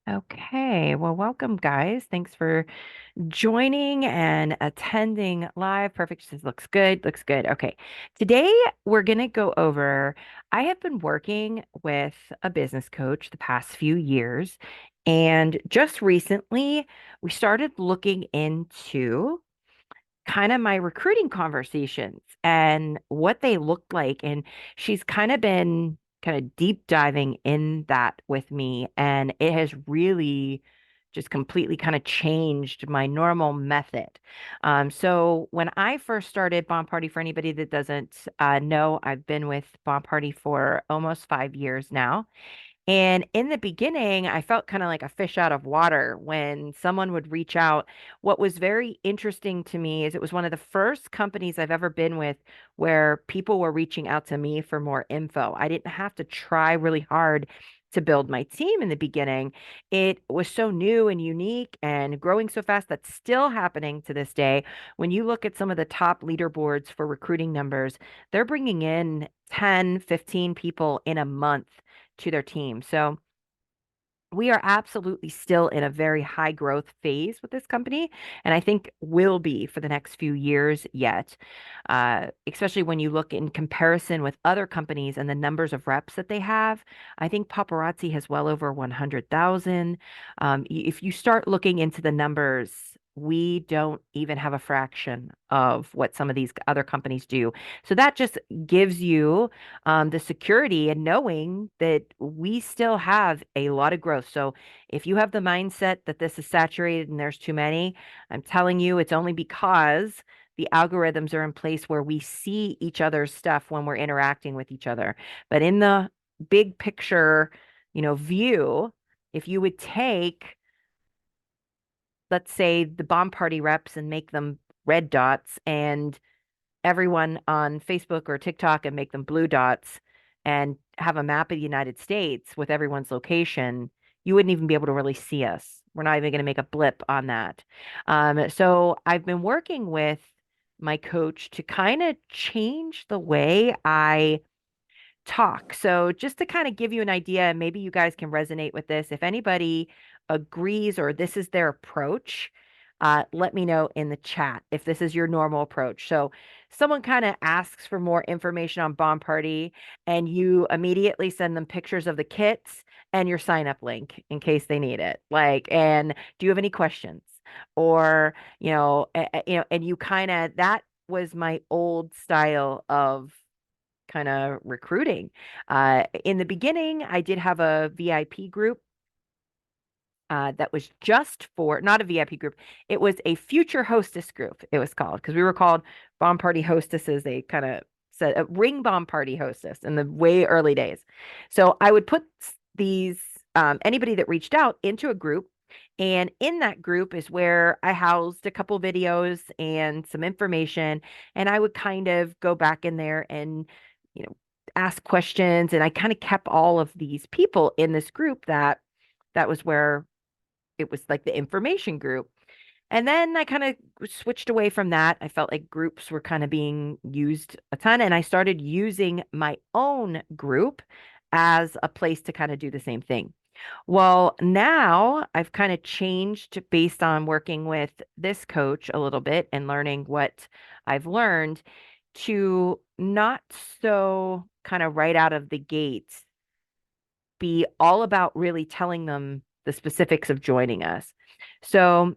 Okay, well, welcome, guys. Thanks for joining and attending live. Perfect. This looks good. Looks good. Okay. Today, we're going to go over. I have been working with a business coach the past few years, and just recently, we started looking into kind of my recruiting conversations and what they looked like. And she's kind of been kind of deep diving in that with me. And it has really just completely kind of changed my normal method. So when I first started Bomb Party, for anybody that doesn't know, I've been with Bomb Party for almost 5 years now. And in the beginning, I felt kind of like a fish out of water when someone would reach out. What was very interesting to me is it was one of the first companies I've ever been with where people were reaching out to me for more info. I didn't have to try really hard to build my team in the beginning. It was so new and unique and growing so fast that's still happening to this day. When you look at some of the top leaderboards for recruiting numbers, they're bringing in 10, 15 people in a month to their team. So we are absolutely still in a very high growth phase with this company, and I think will be for the next few years yet. Especially when you look in comparison with other companies and the numbers of reps that they have. I think Paparazzi has well over 100,000. If you start looking into the numbers, we don't even have a fraction of what some of these other companies do. So that just gives you the security and knowing that we still have a lot of growth. So if you have the mindset that this is saturated and there's too many, I'm telling you, it's only because the algorithms are in place where we see each other's stuff when we're interacting with each other. But in the big picture, view, if you would take, let's say, the bomb party reps and make them red dots and everyone on Facebook or TikTok and make them blue dots and have a map of the United States with everyone's location, you wouldn't even be able to really see us. We're not even going to make a blip on that. So I've been working with my coach to kind of change the way I talk. So just to kind of give you an idea, and maybe you guys can resonate with this. If anybody agrees or this is their approach, let me know in the chat if this is your normal approach. So someone kind of asks for more information on Bomb Party, and you immediately send them pictures of the kits and your sign up link in case they need it. Like, and do you have any questions? Or, and you kind of that was my old style of kind of recruiting. In the beginning, I did have a VIP group that was just for not a VIP group. It was a future hostess group, it was called, because we were called bomb party hostesses. They kind of said a ring bomb party hostess in the way early days. So I would put these anybody that reached out into a group. And in that group is where I housed a couple videos and some information. And I would kind of go back in there and, you know, ask questions. And I kind of kept all of these people in this group that was where it was like the information group. And then I kind of switched away from that. I felt like groups were kind of being used a ton, and I started using my own group as a place to kind of do the same thing. Well, now I've kind of changed based on working with this coach a little bit and learning what I've learned to not so kind of right out of the gates be all about really telling them the specifics of joining us. So,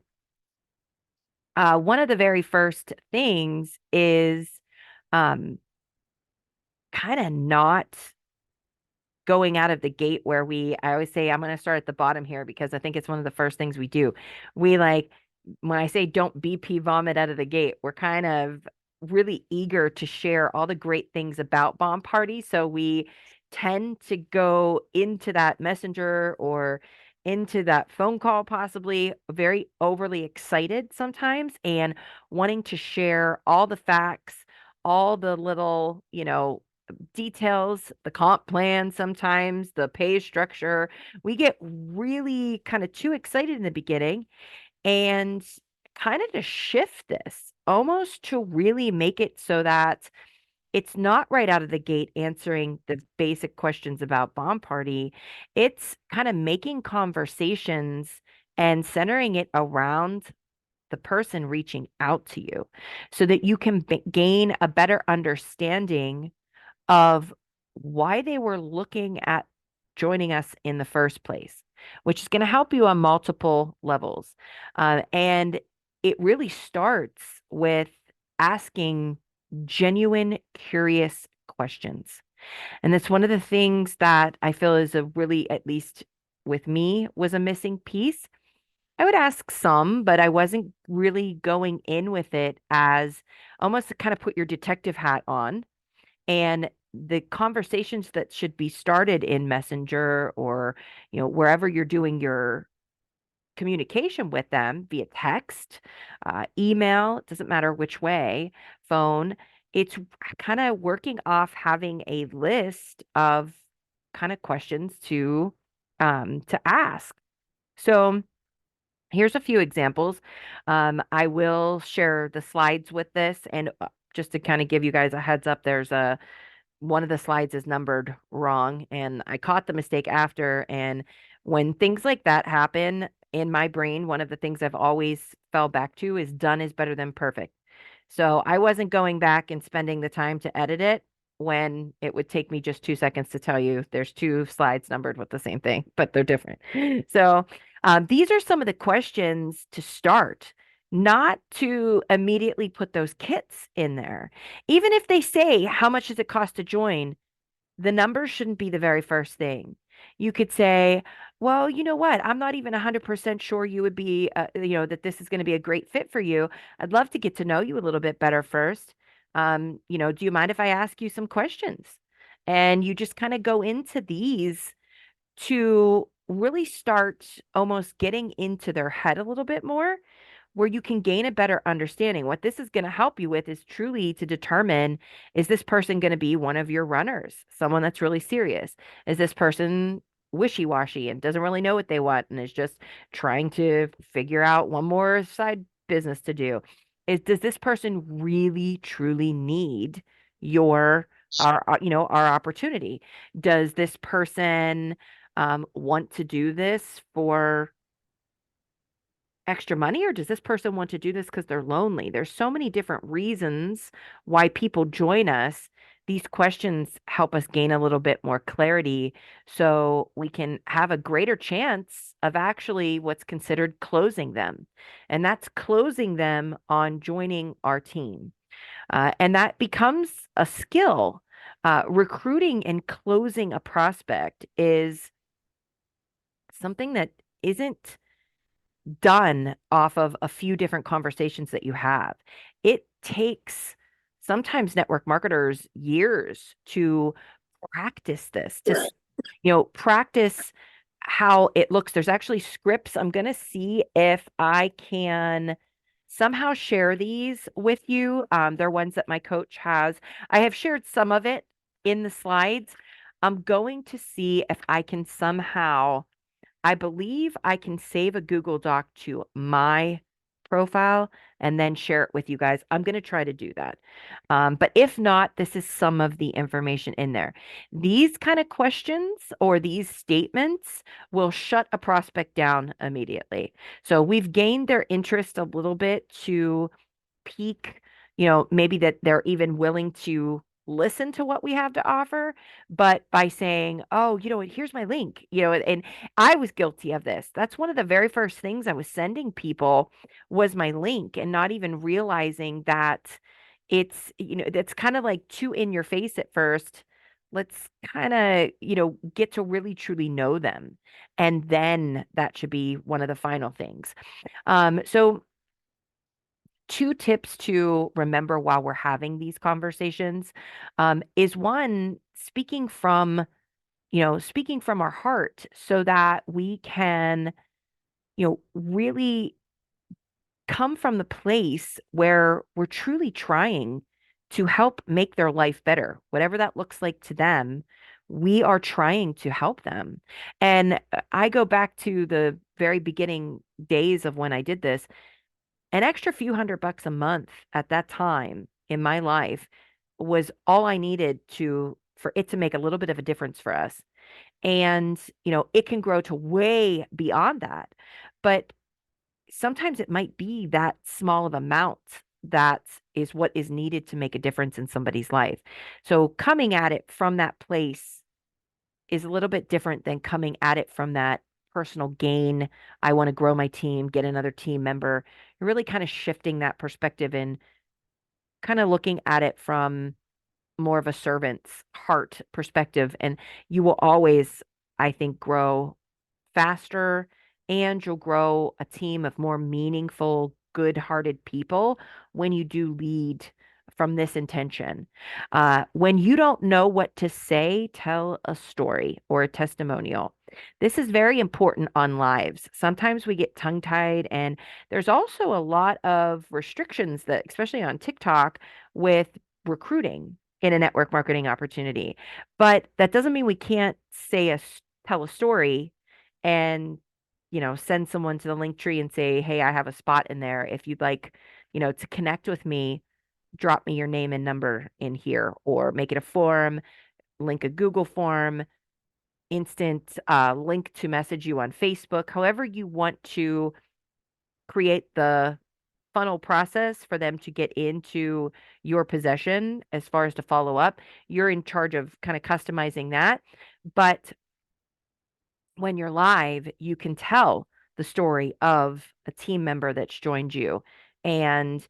one of the very first things is um, kind of not going out of the gate where I always say, I'm going to start at the bottom here because I think it's one of the first things we do. We like, when I say don't BP vomit out of the gate, we're kind of really eager to share all the great things about Bomb Party. So we tend to go into that messenger or into that phone call, possibly very overly excited sometimes and wanting to share all the facts, all the little, details, the comp plan, sometimes the pay structure. We get really kind of too excited in the beginning and kind of to shift this almost to really make it so that it's not right out of the gate answering the basic questions about Bomb Party. It's kind of making conversations and centering it around the person reaching out to you so that you can gain a better understanding of why they were looking at joining us in the first place, which is going to help you on multiple levels. And it really starts with asking genuine, curious questions. And that's one of the things that I feel is a really, at least with me, was a missing piece. I would ask some, but I wasn't really going in with it as almost to kind of put your detective hat on, and the conversations that should be started in Messenger or, wherever you're doing your communication with them via text, email, it doesn't matter which way, phone, it's kind of working off having a list of kind of questions to ask. So here's a few examples. I will share the slides with this, and just to kind of give you guys a heads up, there's a one of the slides is numbered wrong, and I caught the mistake after. And when things like that happen in my brain, one of the things I've always fell back to is done is better than perfect. So I wasn't going back and spending the time to edit it when it would take me just 2 seconds to tell you there's two slides numbered with the same thing, but they're different. So these are some of the questions to start, not to immediately put those kits in there. Even if they say, how much does it cost to join? The numbers shouldn't be the very first thing. You could say, well, you know what? I'm not even 100% sure you would be, that this is going to be a great fit for you. I'd love to get to know you a little bit better first. Do you mind if I ask you some questions? And you just kind of go into these to really start almost getting into their head a little bit more, where you can gain a better understanding. What this is going to help you with is truly to determine, is this person going to be one of your runners, someone that's really serious? Is this person wishy-washy and doesn't really know what they want and is just trying to figure out one more side business to do? Does this person really truly need your our opportunity? Does this person want to do this for extra money, or does this person want to do this because they're lonely? There's so many different reasons why people join us. These questions help us gain a little bit more clarity so we can have a greater chance of actually what's considered closing them. And that's closing them on joining our team. And that becomes a skill. Recruiting and closing a prospect is something that isn't done off of a few different conversations that you have. It takes sometimes network marketers years to practice this, to practice how it looks. There's actually scripts. I'm going to see if I can somehow share these with you. They're ones that my coach has. I have shared some of it in the slides. I'm going to see if I can somehow, I believe I can save a Google Doc to my profile and then share it with you guys. I'm going to try to do that. But if not, this is some of the information in there. These kind of questions or these statements will shut a prospect down immediately. So we've gained their interest a little bit to pique, maybe that they're even willing to listen to what we have to offer, but by saying, oh, here's my link, and I was guilty of this. That's one of the very first things I was sending people was my link, and not even realizing that that's kind of like too in your face at first. Let's kind of, get to really truly know them. And then that should be one of the final things. So two tips to remember while we're having these conversations is one, speaking from our heart so that we can, really come from the place where we're truly trying to help make their life better, whatever that looks like to them. We are trying to help them. And I go back to the very beginning days of when I did this. An extra few $100 a month at that time in my life was all I needed to for it to make a little bit of a difference for us. And, it can grow to way beyond that. But sometimes it might be that small of amount that is what is needed to make a difference in somebody's life. So coming at it from that place is a little bit different than coming at it from that personal gain. I want to grow my team, get another team member. You're really kind of shifting that perspective and kind of looking at it from more of a servant's heart perspective. And you will always, I think, grow faster, and you'll grow a team of more meaningful, good hearted people when you do lead from this intention. When you don't know what to say, tell a story or a testimonial. This is very important on lives. Sometimes we get tongue tied, and there's also a lot of restrictions that, especially on TikTok, with recruiting in a network marketing opportunity. But that doesn't mean we can't tell a story and send someone to the link tree and say, hey, I have a spot in there. If you'd like, to connect with me, drop me your name and number in here, or make it a form, link a Google form, instant link to message you on Facebook, however you want to create the funnel process for them to get into your possession as far as to follow up. You're in charge of kind of customizing that. But when you're live, you can tell the story of a team member that's joined you. And,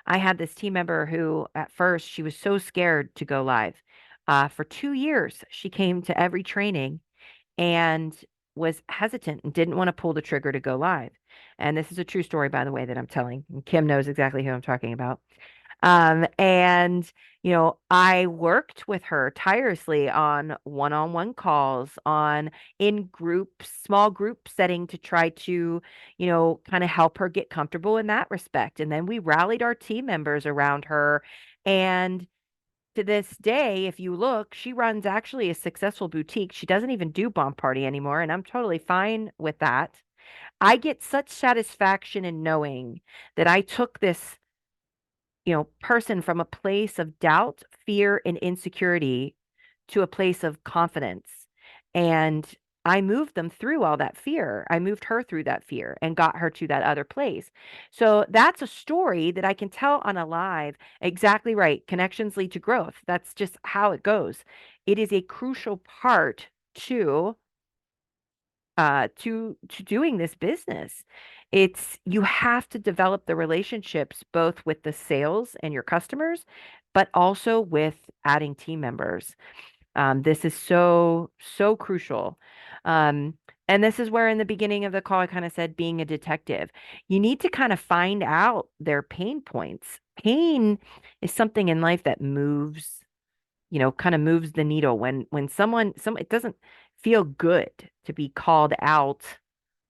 I had this team member who at first she was so scared to go live. For 2 years, she came to every training and was hesitant and didn't want to pull the trigger to go live. And this is a true story, by the way, that I'm telling. And Kim knows exactly who I'm talking about. And, I worked with her tirelessly on one-on-one calls, on in groups, small group setting to try to, kind of help her get comfortable in that respect. And then we rallied our team members around her. And to this day, if you look, she runs actually a successful boutique. She doesn't even do Bomb Party anymore, and I'm totally fine with that. I get such satisfaction in knowing that I took this, person from a place of doubt, fear, and insecurity to a place of confidence. And I moved them through all that fear. I moved her through that fear and got her to that other place. So that's a story that I can tell on a live. Exactly right. Connections lead to growth. That's just how it goes. It is a crucial part to to doing this business. It's you have to develop the relationships both with the sales and your customers, but also with adding team members. This is so crucial. Um, and this is where in the beginning of the call I kind of said being a detective. You need to kind of find out their pain points. Pain is something in life that moves, kind of moves the needle when some it doesn't feel good to be called out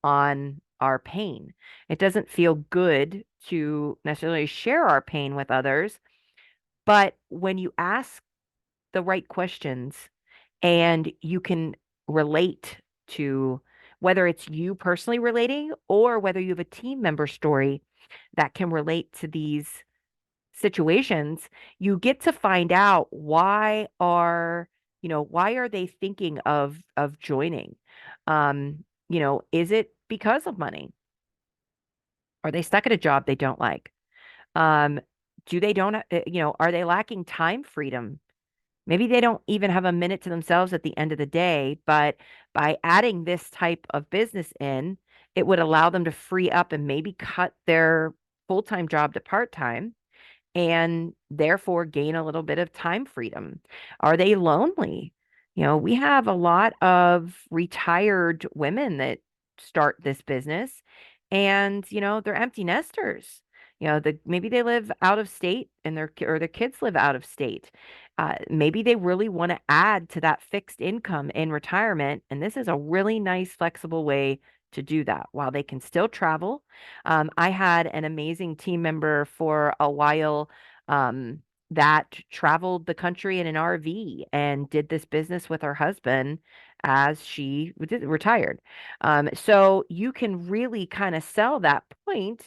on our pain. It doesn't feel good to necessarily share our pain with others, but when you ask the right questions and you can relate to whether it's you personally relating or whether you have a team member story that can relate to these situations, you get to find out why are they thinking of joining? Is it because of money? Are they stuck at a job they don't like? Um, do they don't, are they lacking time freedom? Maybe they don't even have a minute to themselves at the end of the day, but by adding this type of business in, it would allow them to free up and maybe cut their full-time job to part-time and therefore gain a little bit of time freedom. Are they lonely? We have a lot of retired women that start this business and, they're empty nesters. Maybe they live out of state and their kids live out of state. Maybe they really want to add to that fixed income in retirement. And this is a really nice, flexible way to do that while they can still travel. I had an amazing team member for a while um, that traveled the country in an RV and did this business with her husband as she retired. So you can really kind of sell that point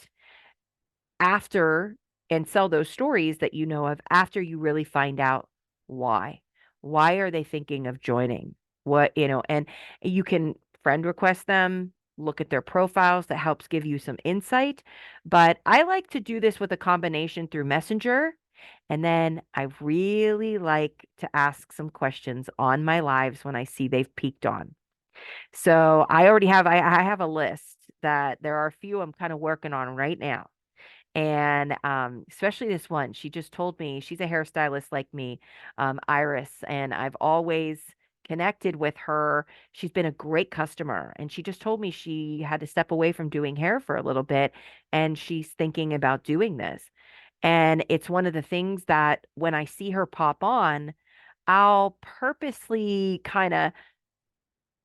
after and sell those stories that you know of after you really find out why. Why are they thinking of joining? What, and you can friend request them, look at their profiles. That helps give you some insight. But I like to do this with a combination through Messenger. And then I really like to ask some questions on my lives when I see they've peaked on. So I already have, I have a list that there are a few I'm kind of working on right now. And especially this one, she just told me she's a hairstylist like me, Iris, and I've always connected with her. She's been a great customer, and she just told me she had to step away from doing hair for a little bit, and she's thinking about doing this. And it's one of the things that when I see her pop on, I'll purposely kind of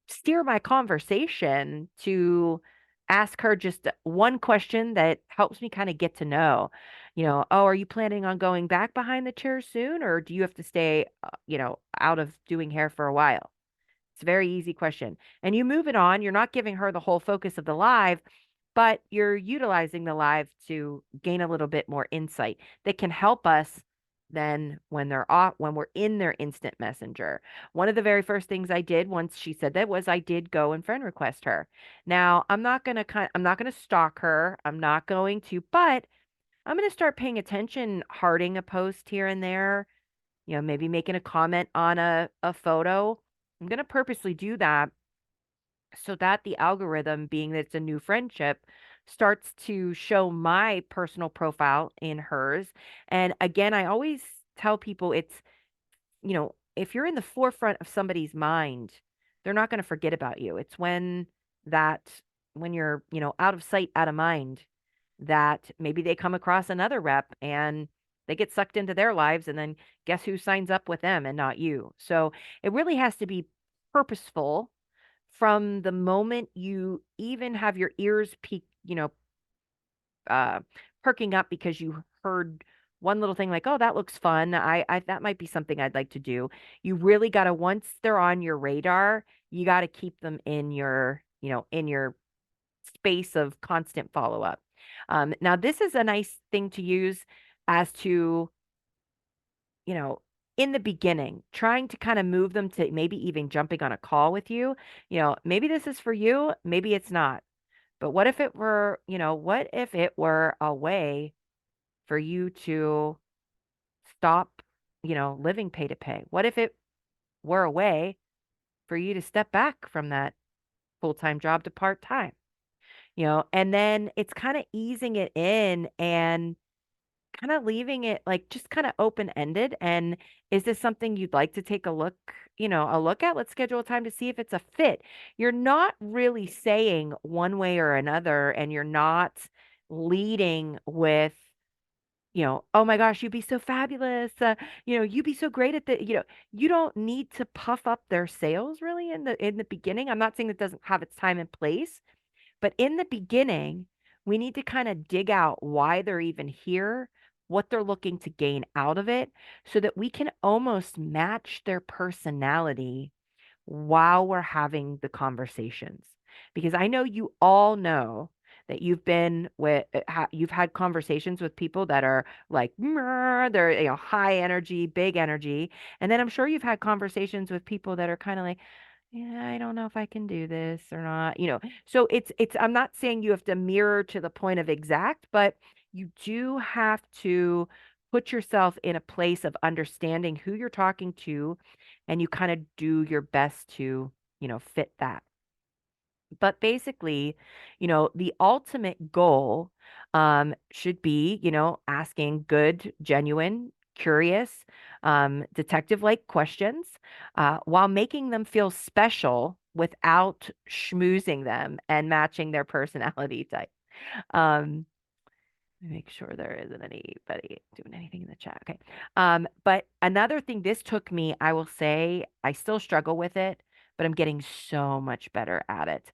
steer my conversation to ask her just one question that helps me kind of get to know, oh, are you planning on going back behind the chair soon, or do you have to stay, out of doing hair for a while? It's a very easy question. And you move it on. You're not giving her the whole focus of the live, but you're utilizing the live to gain a little bit more insight that can help us then when they're off, when we're in their instant messenger. One of the very first things I did once she said that was I did go and friend request her. Now, I'm not going to stalk her. I'm not going to, but I'm going to start paying attention, hearting a post here and there, maybe making a comment on a photo. I'm going to purposely do that so that the algorithm, being that it's a new friendship, starts to show my personal profile in hers. And again, I always tell people if you're in the forefront of somebody's mind, they're not going to forget about you. It's that, when you're, out of sight, out of mind, that maybe they come across another rep and they get sucked into their lives. And then guess who signs up with them and not you? So it really has to be purposeful from the moment you even have your ears peak, uh, perking up because you heard one little thing like, "Oh, that looks fun. I that might be something I'd like to do." You really got to, once they're on your radar, you got to keep them in your space of constant follow up. Now, this is a nice thing to use as to, you know, in the beginning, trying to kind of move them to maybe even jumping on a call with you. Maybe this is for you, maybe it's not. But what if it were a way for you to stop, living pay to pay? What if it were a way for you to step back from that full-time job to part-time? And then it's kind of easing it in and kind of leaving it like just kind of open-ended. And is this something you'd like to take a look at? Let's schedule a time to see if it's a fit. You're not really saying one way or another, and you're not leading with, oh my gosh, you'd be so fabulous. You'd be so great at you don't need to puff up their sales really in the beginning. I'm not saying it doesn't have its time and place, but in the beginning, we need to kind of dig out why they're even here, what they're looking to gain out of it, so that we can almost match their personality while we're having the conversations. Because I know you all know that you've had conversations with people that are like, "Meh," they're, high energy, big energy. And then I'm sure you've had conversations with people that are kind of like, yeah, I don't know if I can do this or not. So I'm not saying you have to mirror to the point of exact, but you do have to put yourself in a place of understanding who you're talking to, and you kind of do your best to, fit that. But basically, the ultimate goal should be, asking good, genuine, curious, detective-like questions, while making them feel special without schmoozing them and matching their personality type. Um, Let me make sure there isn't anybody doing anything in the chat. Okay. But another thing, this took me, I will say, I still struggle with it, but I'm getting so much better at it.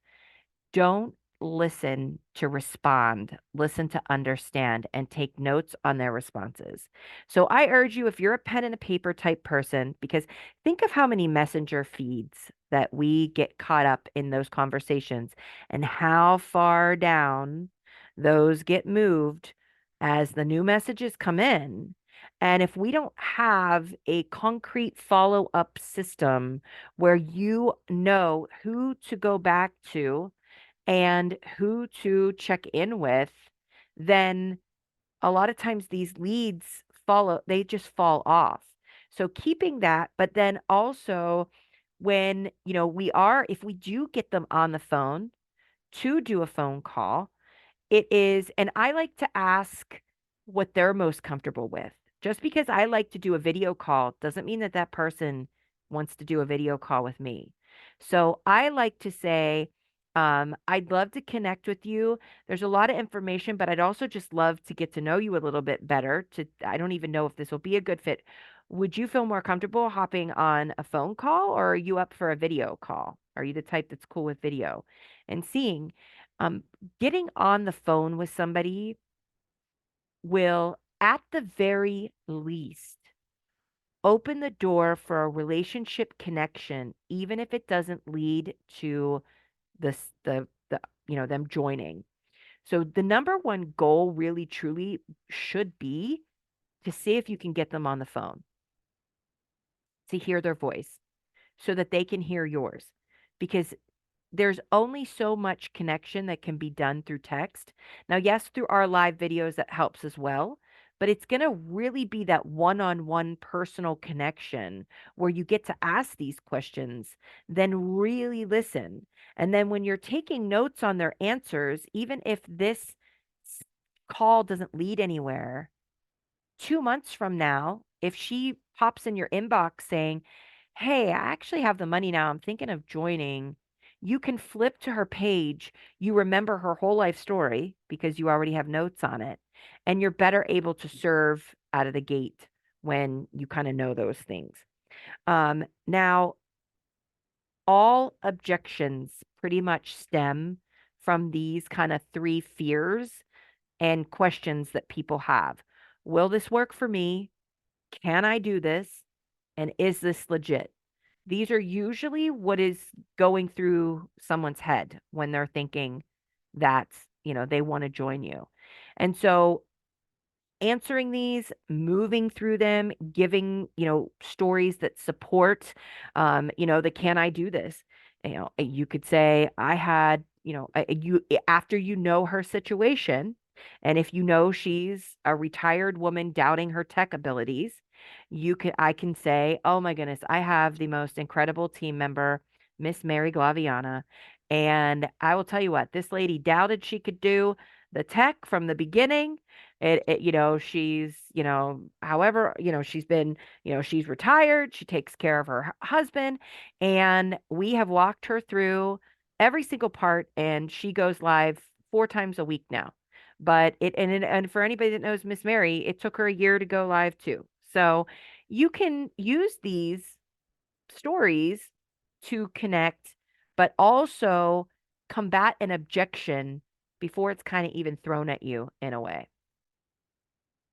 Don't listen to respond, listen to understand and take notes on their responses. So I urge you, if you're a pen and a paper type person, because think of how many messenger feeds that we get caught up in those conversations and how far down those get moved as the new messages come in. And if we don't have a concrete follow up system where you know who to go back to and who to check in with, then a lot of times these leads follow, they just fall off. So keeping that, but then also when, if we do get them on the phone to do a phone call, it is, and I like to ask what they're most comfortable with. Just because I like to do a video call doesn't mean that that person wants to do a video call with me. So I like to say, I'd love to connect with you. There's a lot of information, but I'd also just love to get to know you a little bit better. I don't even know if this will be a good fit. Would you feel more comfortable hopping on a phone call, or are you up for a video call? Are you the type that's cool with video? And seeing, um, getting on the phone with somebody will, at the very least, open the door for a relationship connection, even if it doesn't lead to them joining. So the number one goal really truly should be to see if you can get them on the phone, to hear their voice so that they can hear yours. Because there's only so much connection that can be done through text. Now, yes, through our live videos, that helps as well, but it's going to really be that one on one personal connection where you get to ask these questions, then really listen. And then when you're taking notes on their answers, even if this call doesn't lead anywhere, 2 months from now, if she pops in your inbox saying, "Hey, I actually have the money now. I'm thinking of joining," you can flip to her page. You remember her whole life story because you already have notes on it, and you're better able to serve out of the gate when you kind of know those things. Now, all objections pretty much stem from these kind of three fears and questions that people have. Will this work for me? Can I do this? And is this legit? These are usually what is going through someone's head when they're thinking that, they want to join you. And so answering these, moving through them, giving, stories that support, the can I do this? You could say, I had, after you know her situation, and if you know she's a retired woman doubting her tech abilities, I can say, oh my goodness, I have the most incredible team member, Miss Mary Glaviana. And I will tell you what, this lady doubted she could do the tech from the beginning. She's, however, she's been, she's retired. She takes care of her husband, and we have walked her through every single part, and she goes live 4 times a week now. But and for anybody that knows Miss Mary, it took her a year to go live too. So you can use these stories to connect, but also combat an objection before it's kind of even thrown at you in a way.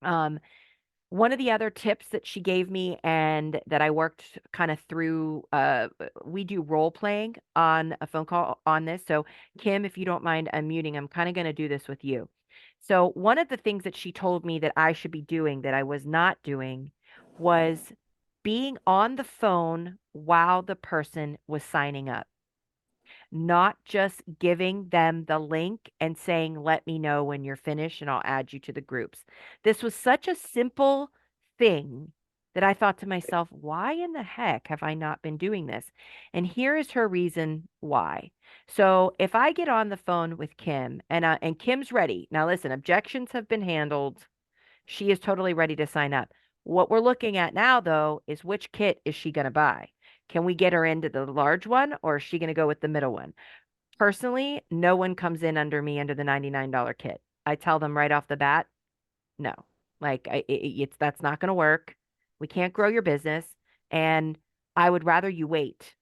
Um, One of the other tips that she gave me and that I worked kind of through, we do role playing on a phone call on this. So, Kim, if you don't mind unmuting, I'm kind of going to do this with you. So, one of the things that she told me that I should be doing that I was not doing was being on the phone while the person was signing up, not just giving them the link and saying, let me know when you're finished and I'll add you to the groups. This was such a simple thing that I thought to myself, why in the heck have I not been doing this? And here is her reason why. So if I get on the phone with Kim and Kim's ready. Now listen, objections have been handled. She is totally ready to sign up. What we're looking at now, though, is which kit is she going to buy? Can we get her into the large one, or is she going to go with the middle one? Personally, no one comes in under me under the $99 kit. I tell them right off the bat, no. Like it's that's not going to work. We can't grow your business, and I would rather you wait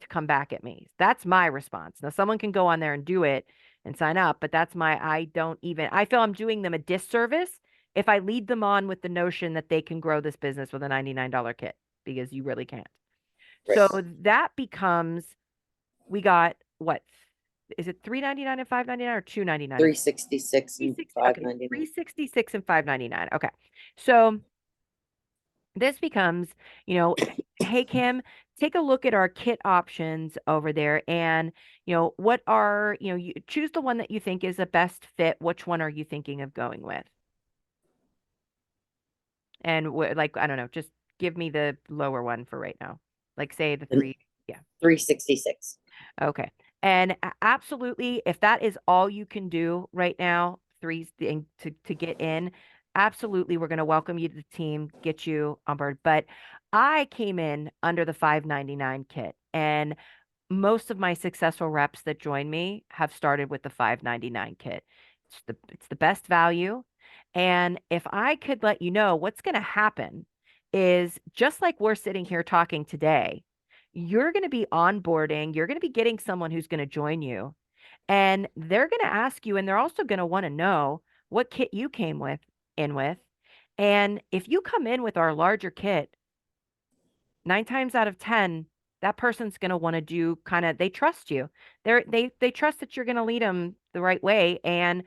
to come back at me. That's my response. Now, someone can go on there and do it and sign up, but I feel I'm doing them a disservice if I lead them on with the notion that they can grow this business with a $99 kit, because you really can't. Right. So that becomes, we got what? is it 399 and 599 or 299 and 366 and 360? Okay, 599. 366 and 599. Okay. So this becomes, you know, hey Kim, take a look at our kit options over there and, what are, you choose the one that you think is the best fit. Which one are you thinking of going with? And like, I don't know, just give me the lower one for right now. Like say the And three. Yeah. 366. Okay. And absolutely, if that is all you can do right now, to get in, absolutely, we're going to welcome you to the team, get you on board. But I came in under the 599 kit, and most of my successful reps that join me have started with the 599 kit. It's the best value. And if I could let you know what's going to happen is just like we're sitting here talking today, you're going to be onboarding, you're going to be getting someone who's going to join you, and they're going to ask you, and they're also going to want to know what kit you came with. And if you come in with our larger kit, 9 times out of 10, that person's going to want to do kind of, they trust you. They trust that you're going to lead them the right way. And,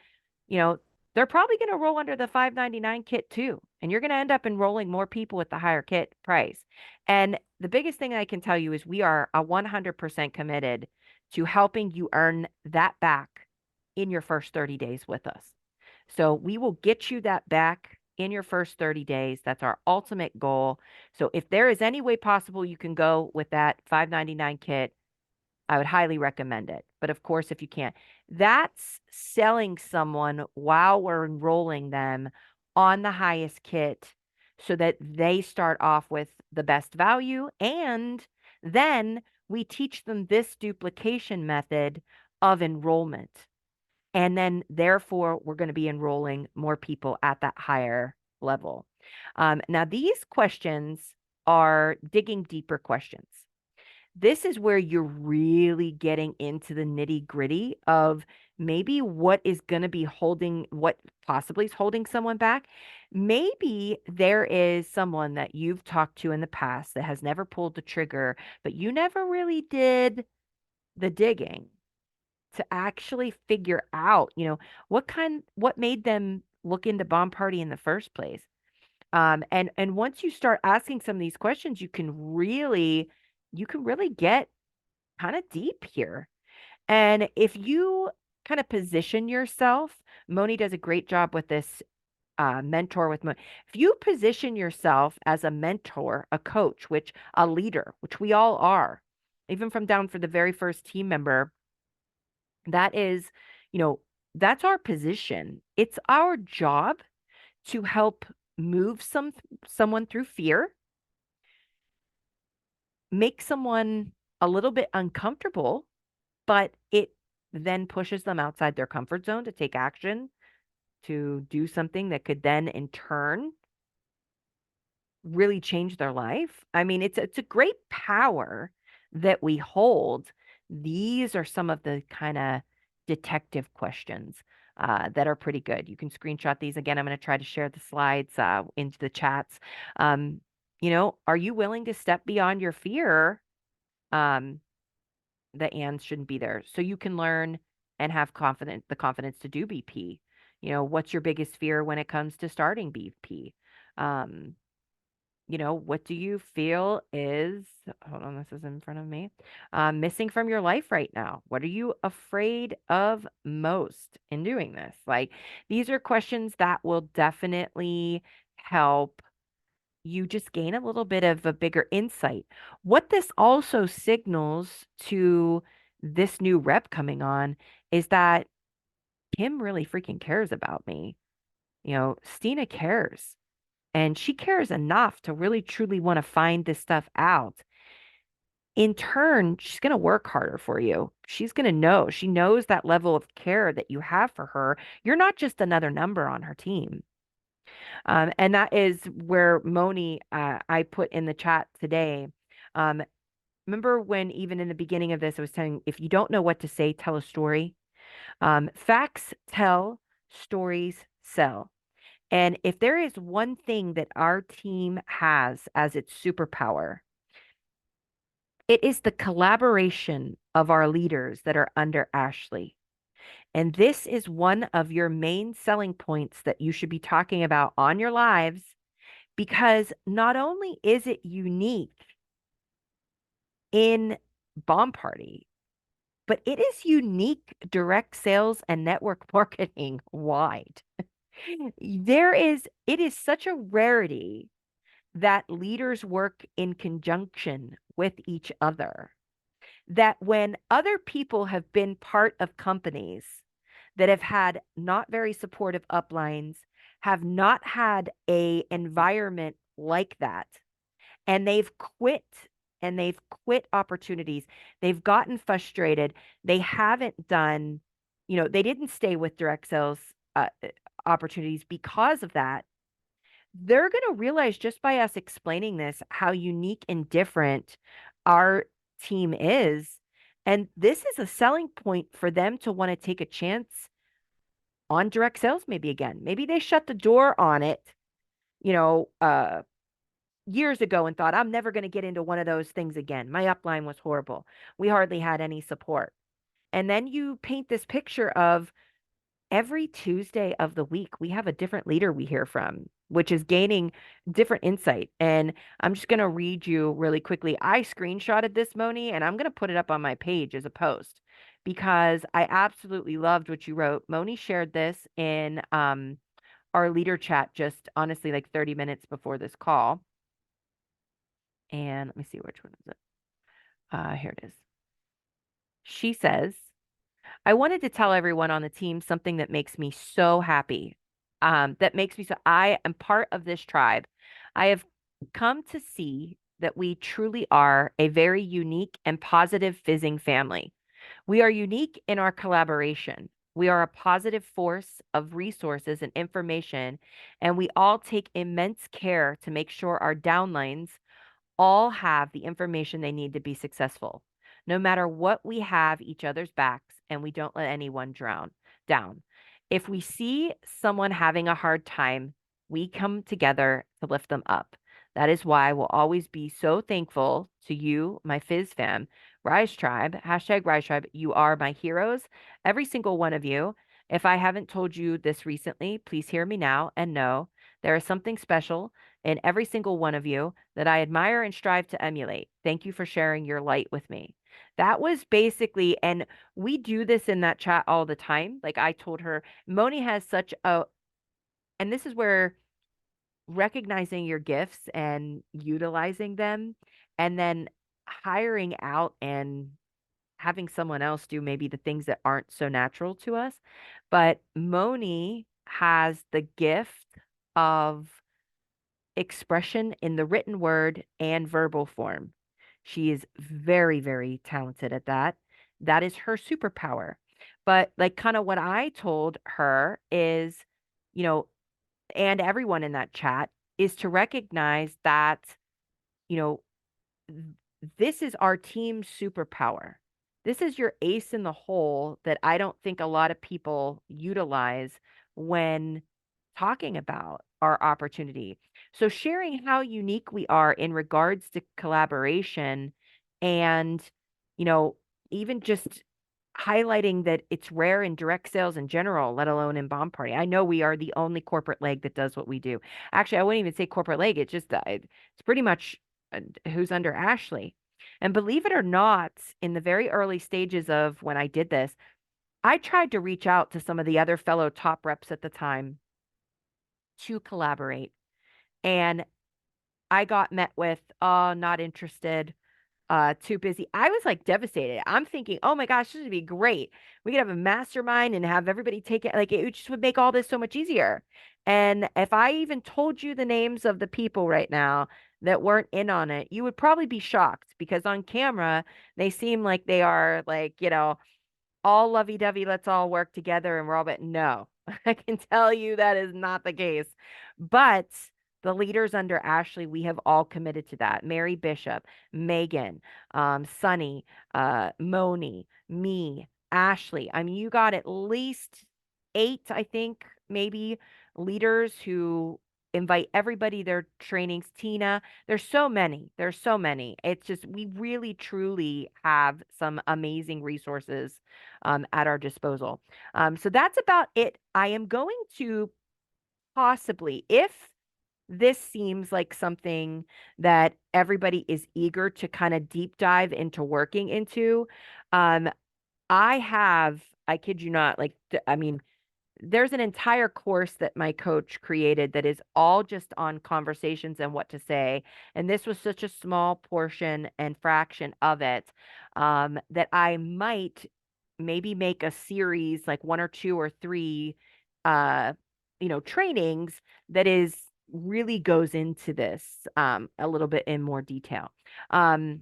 you know, they're probably going to roll under the 599 kit too. And you're going to end up enrolling more people with the higher kit price. And the biggest thing I can tell you is we are a 100% committed to helping you earn that back in your first 30 days with us. So we will get you that back in your first 30 days. That's our ultimate goal. So if there is any way possible you can go with that 599 kit, I would highly recommend it. But of course, if you can't, that's selling someone while we're enrolling them on the highest kit so that they start off with the best value. And then we teach them this duplication method of enrollment. And then, therefore, we're going to be enrolling more people at that higher level. Now, these questions are digging deeper questions. This is where you're really getting into the nitty gritty of maybe what is going to be holding, what possibly is holding someone back. Maybe there is someone that you've talked to in the past that has never pulled the trigger, but you never really did the digging to actually figure out, what made them look into Bomb Party in the first place. And once you start asking some of these questions, you can really get kind of deep here. And if you kind of position yourself, Moni does a great job with this mentor with Moni. If you position yourself as a mentor, a coach, which a leader, which we all are, even from down for the very first team member, that is, you know, that's our position. It's our job to help move someone through fear, make someone a little bit uncomfortable, but it then pushes them outside their comfort zone to take action, to do something that could then in turn really change their life. I mean, it's a great power that we hold. These are some of the kind of detective questions that are pretty good. You can screenshot these again. I'm going to try to share the slides into the chats. Are you willing to step beyond your fear? Um, the ands shouldn't be there, so you can learn and have the confidence to do BP. What's your biggest fear when it comes to starting BP? Um, what do you feel is, hold on, this is in front of me, missing from your life right now? What are you afraid of most in doing this? Like, these are questions that will definitely help you just gain a little bit of a bigger insight. What this also signals to this new rep coming on is that Kim really freaking cares about me. Stina cares. And she cares enough to really truly want to find this stuff out. In turn, she's going to work harder for you. She's going to know. She knows that level of care that you have for her. You're not just another number on her team. And that is where Moni, I put in the chat today. Um, Remember when even in the beginning of this, I was telling if you don't know what to say, tell a story. Facts tell, stories sell. And if there is one thing that our team has as its superpower, It is the collaboration of our leaders that are under Ashley. And this is one of your main selling points that you should be talking about on your lives because not only is it unique in Bomb Party, but it is unique direct sales and network marketing wide. It is such a rarity that leaders work in conjunction with each other that when other people have been part of companies that have had not very supportive uplines, have not had a environment like that, and they've quit opportunities. They've gotten frustrated. They haven't done, they didn't stay with direct sales opportunities because of that. They're going to realize just by us explaining this how unique and different our team is. And this is a selling point for them to want to take a chance on direct sales, maybe again. Maybe they shut the door on it, you know, years ago and thought, I'm never going to get into one of those things again. My upline was horrible. We hardly had any support. And then you paint this picture of every Tuesday of the week, we have a different leader we hear from, which is gaining different insight. And I'm just going to read you really quickly. I screenshotted this, Moni, and I'm going to put it up on my page as a post because I absolutely loved what you wrote. Moni shared this in our leader chat just honestly like 30 minutes before this call. And let me see, which one is it? Here it is. She says, I wanted to tell everyone on the team something that makes me so happy. That makes me so, I am part of this tribe. I have come to see that we truly are a very unique and positive fizzing family. We are unique in our collaboration. We are a positive force of resources and information, and we all take immense care to make sure our downlines all have the information they need to be successful. No matter what, we have each other's backs and we don't let anyone drown down. If we see someone having a hard time, we come together to lift them up. That is why we'll always be so thankful to you, my Fizz fam, Rise Tribe, hashtag Rise Tribe. You are my heroes, every single one of you. If I haven't told you this recently, please hear me now and know there is something special in every single one of you that I admire and strive to emulate. Thank you for sharing your light with me. That was basically, and we do this in that chat all the time. Like I told her, Moni has such a, and this is where recognizing your gifts and utilizing them, and then hiring out and having someone else do maybe the things that aren't so natural to us. But Moni has the gift of expression in the written word and verbal form. She is very, very talented at that. That is her superpower. But like kind of what I told her is, you know, and everyone in that chat is to recognize that, you know, this is our team's superpower. This is your ace in the hole that I don't think a lot of people utilize when talking about our opportunity. So, sharing how unique we are in regards to collaboration and, you know, even just highlighting that it's rare in direct sales in general, let alone in Bomb Party. I know we are the only corporate leg that does what we do. Actually, I wouldn't even say corporate leg. It's just, it's pretty much who's under Ashley. And believe it or not, in the very early stages of when I did this, I tried to reach out to some of the other fellow top reps at the time to collaborate. And I got met with, oh, not interested, too busy. I was like devastated. I'm thinking, oh my gosh, this would be great. We could have a mastermind and have everybody take it. Like it just would make all this so much easier. And if I even told you the names of the people right now that weren't in on it, you would probably be shocked because on camera, they seem like they are like, all lovey-dovey, let's all work together and we're all, but no, I can tell you that is not the case. But the leaders under Ashley, we have all committed to that. Mary Bishop, Megan, Sunny, Moni, me, Ashley. I mean, you got at least 8, I think, maybe leaders who invite everybody their trainings. Tina, there's so many. There's so many. It's just we really truly have some amazing resources at our disposal. So that's about it. I am going to possibly, if this seems like something that everybody is eager to kind of deep dive into working into, um, I kid you not, like, I mean, there's an entire course that my coach created that is all just on conversations and what to say. And this was such a small portion and fraction of it, that I might maybe make a series, like one or two or three, uh, trainings that is really goes into this a little bit in more detail. Um,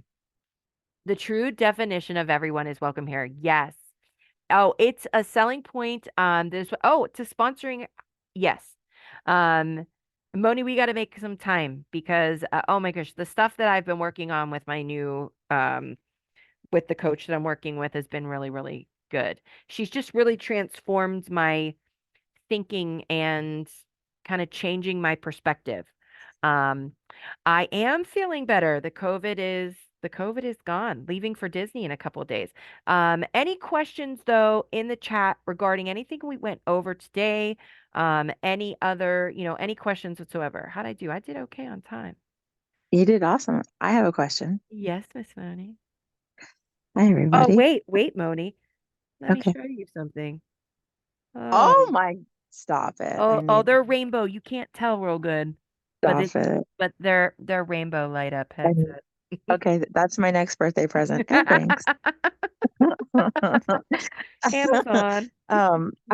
the true definition of everyone is welcome here. Yes. Oh, it's a selling point. To sponsoring. Yes. Um, Moni, we got to make some time because, oh my gosh, the stuff that I've been working on with my new, with the coach that I'm working with has been really, really good. She's just really transformed my thinking and kind of changing my perspective. Um, I am feeling better. The COVID is gone, leaving for Disney in a couple of days. Any questions though in the chat regarding anything we went over today? Any other, any questions whatsoever? How'd I do? I did okay on time. You did awesome. I have a question. Yes, Miss Moni. Hi, Oh, everybody. wait, Moni. Let me Okay. show you something. Oh, Oh my, stop it. I oh, need they're rainbow. You can't tell real good, but stop it. they're rainbow light up I need- headset. okay, that's my next birthday present. And thanks. Amazon.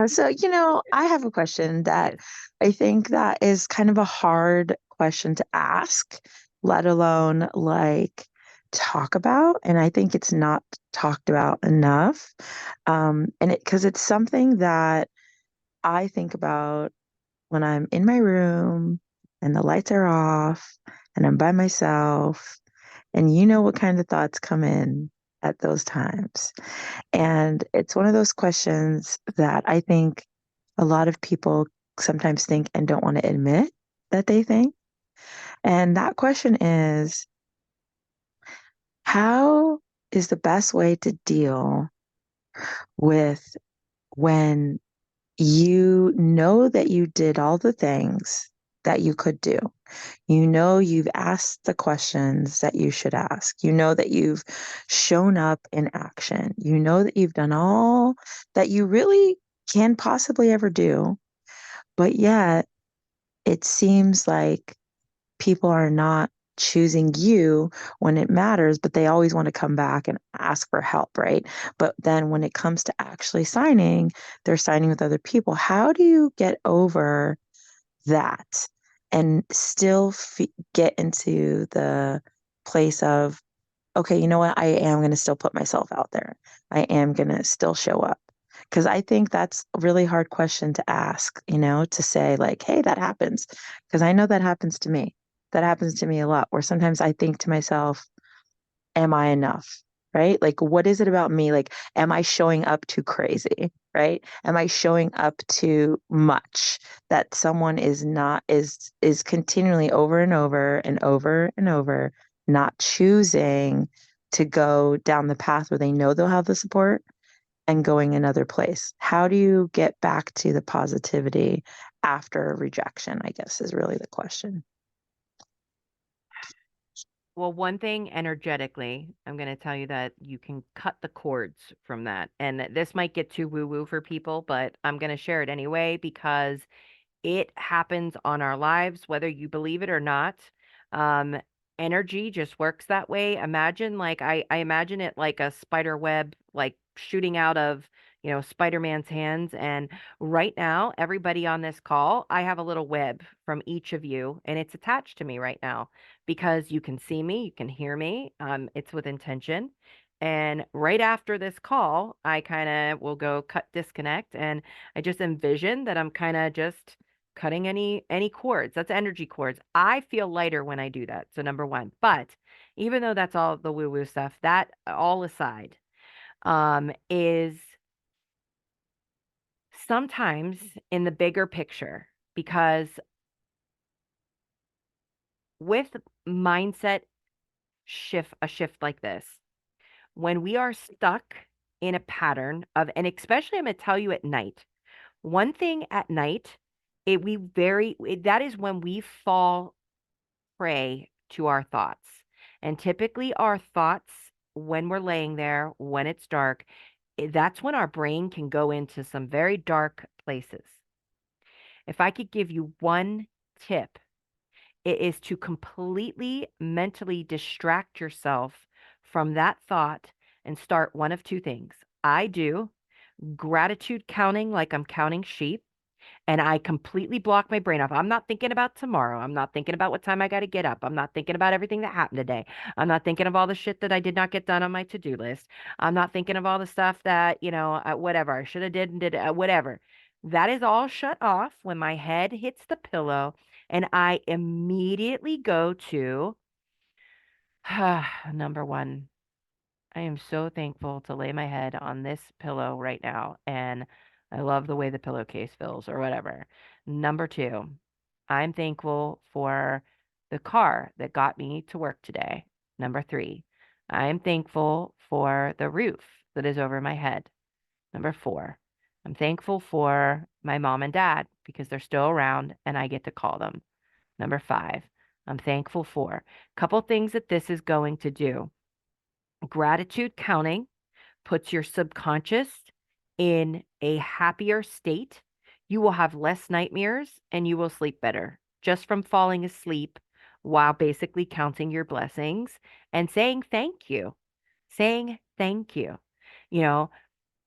So I have a question that Yes. I think that is kind of a hard question to ask, let alone like talk about. And I think it's not talked about enough. And because it's something that I think about when I'm in my room and the lights are off and I'm by myself, and you know what kind of thoughts come in at those times. And it's one of those questions that I think a lot of people sometimes think and don't want to admit that they think. And that question is, how is the best way to deal with when you know that you did all the things that you could do? You know, you've asked the questions that you should ask. You know that you've shown up in action. You know that you've done all that you really can possibly ever do. But yet, it seems like people are not choosing you when it matters, but they always want to come back and ask for help, right? But then when it comes to actually signing, they're signing with other people. How do you get over that and still get into the place of, okay, you know what? I am going to still put myself out there. I am going to still show up. Because I think that's a really hard question to ask, to say, like, hey, that happens. Because I know that happens to me. That happens to me a lot, where sometimes I think to myself, am I enough? Right? Like, what is it about me? Like, am I showing up too crazy? Right? Am I showing up too much that someone is continually over and over and over and over not choosing to go down the path where they know they'll have the support and going another place? How do you get back to the positivity after rejection, I guess, is really the question. Well, one thing energetically, I'm going to tell you that you can cut the cords from that. And this might get too woo woo for people, but I'm going to share it anyway because it happens on our lives, whether you believe it or not. Um, Energy just works that way. Imagine like I imagine it like a spider web, like shooting out of, Spider-Man's hands. And right now, everybody on this call, I have a little web from each of you, and it's attached to me right now because you can see me, you can hear me. It's with intention. And right after this call, I kind of will go cut disconnect, and I just envision that I'm kind of just cutting any cords. That's energy cords. I feel lighter when I do that. So number one. But even though that's all the woo-woo stuff, that all aside, is sometimes in the bigger picture, because with mindset a shift like this, when we are stuck in a pattern of, and especially I'm going to tell you at night, one thing at night, that is when we fall prey to our thoughts. And typically our thoughts, when we're laying there, when it's dark, that's when our brain can go into some very dark places. If I could give you one tip, it is to completely mentally distract yourself from that thought and start one of two things. I do gratitude counting like I'm counting sheep, and I completely block my brain off. I'm not thinking about tomorrow. I'm not thinking about what time I got to get up. I'm not thinking about everything that happened today. I'm not thinking of all the shit that I did not get done on my to-do list. I'm not thinking of all the stuff that, whatever I should have did and did, whatever. That is all shut off when my head hits the pillow and I immediately go to number one. I am so thankful to lay my head on this pillow right now, and I love the way the pillowcase feels or whatever. Number two, I'm thankful for the car that got me to work today. Number three, I am thankful for the roof that is over my head. Number four, I'm thankful for my mom and dad because they're still around and I get to call them. Number five, I'm thankful for a couple things that this is going to do. Gratitude counting puts your subconscious in a happier state. You will have less nightmares and you will sleep better just from falling asleep while basically counting your blessings and saying thank you. Saying thank you, you know,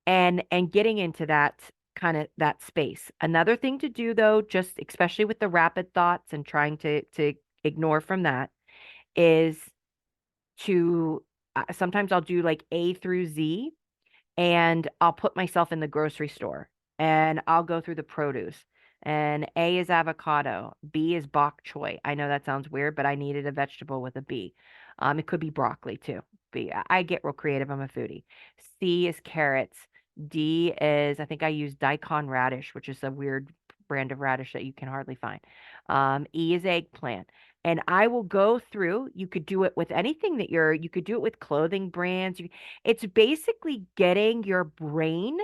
and getting into that kind of that space. Another thing to do though, just especially with the rapid thoughts and trying to ignore from that, is to sometimes I'll do like A through Z, and I'll put myself in the grocery store and I'll go through the produce. And A is avocado, B is bok choy. I know that sounds weird, but I needed a vegetable with a B. It could be broccoli too. B. I get real creative. I'm a foodie. C is carrots. D is, I think I use daikon radish, which is a weird brand of radish that you can hardly find. E is eggplant. And I will go through, you could do it with anything you could do it with clothing brands. It's basically getting your brain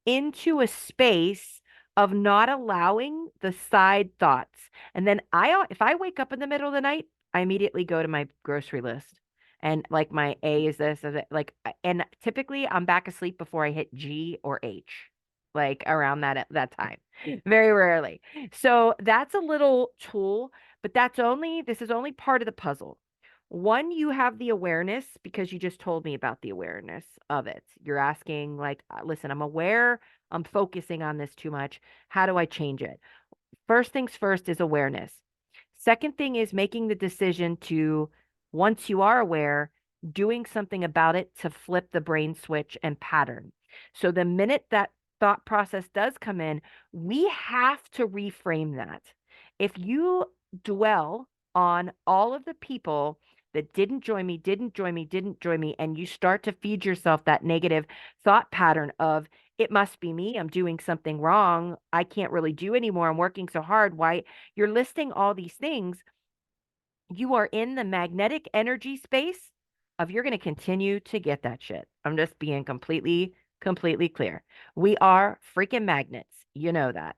into a space of not allowing the side thoughts. And then if I wake up in the middle of the night, I immediately go to my grocery list. And like my A is this, and typically I'm back asleep before I hit G or H, like around that time. Very rarely. So that's a little tool, but this is only part of the puzzle. One, you have the awareness because you just told me about the awareness of it. You're asking, like, listen, I'm aware I'm focusing on this too much. How do I change it? First things first is awareness. Second thing is making the decision to, once you are aware, doing something about it to flip the brain switch and pattern. So the minute that thought process does come in, we have to reframe that. If you dwell on all of the people that didn't join me, didn't join me, didn't join me, and you start to feed yourself that negative thought pattern of, it must be me, I'm doing something wrong, I can't really do anymore, I'm working so hard, why? You're listing all these things. You are in the magnetic energy space of you're going to continue to get that shit. I'm just being completely clear. We are freaking magnets. You know that.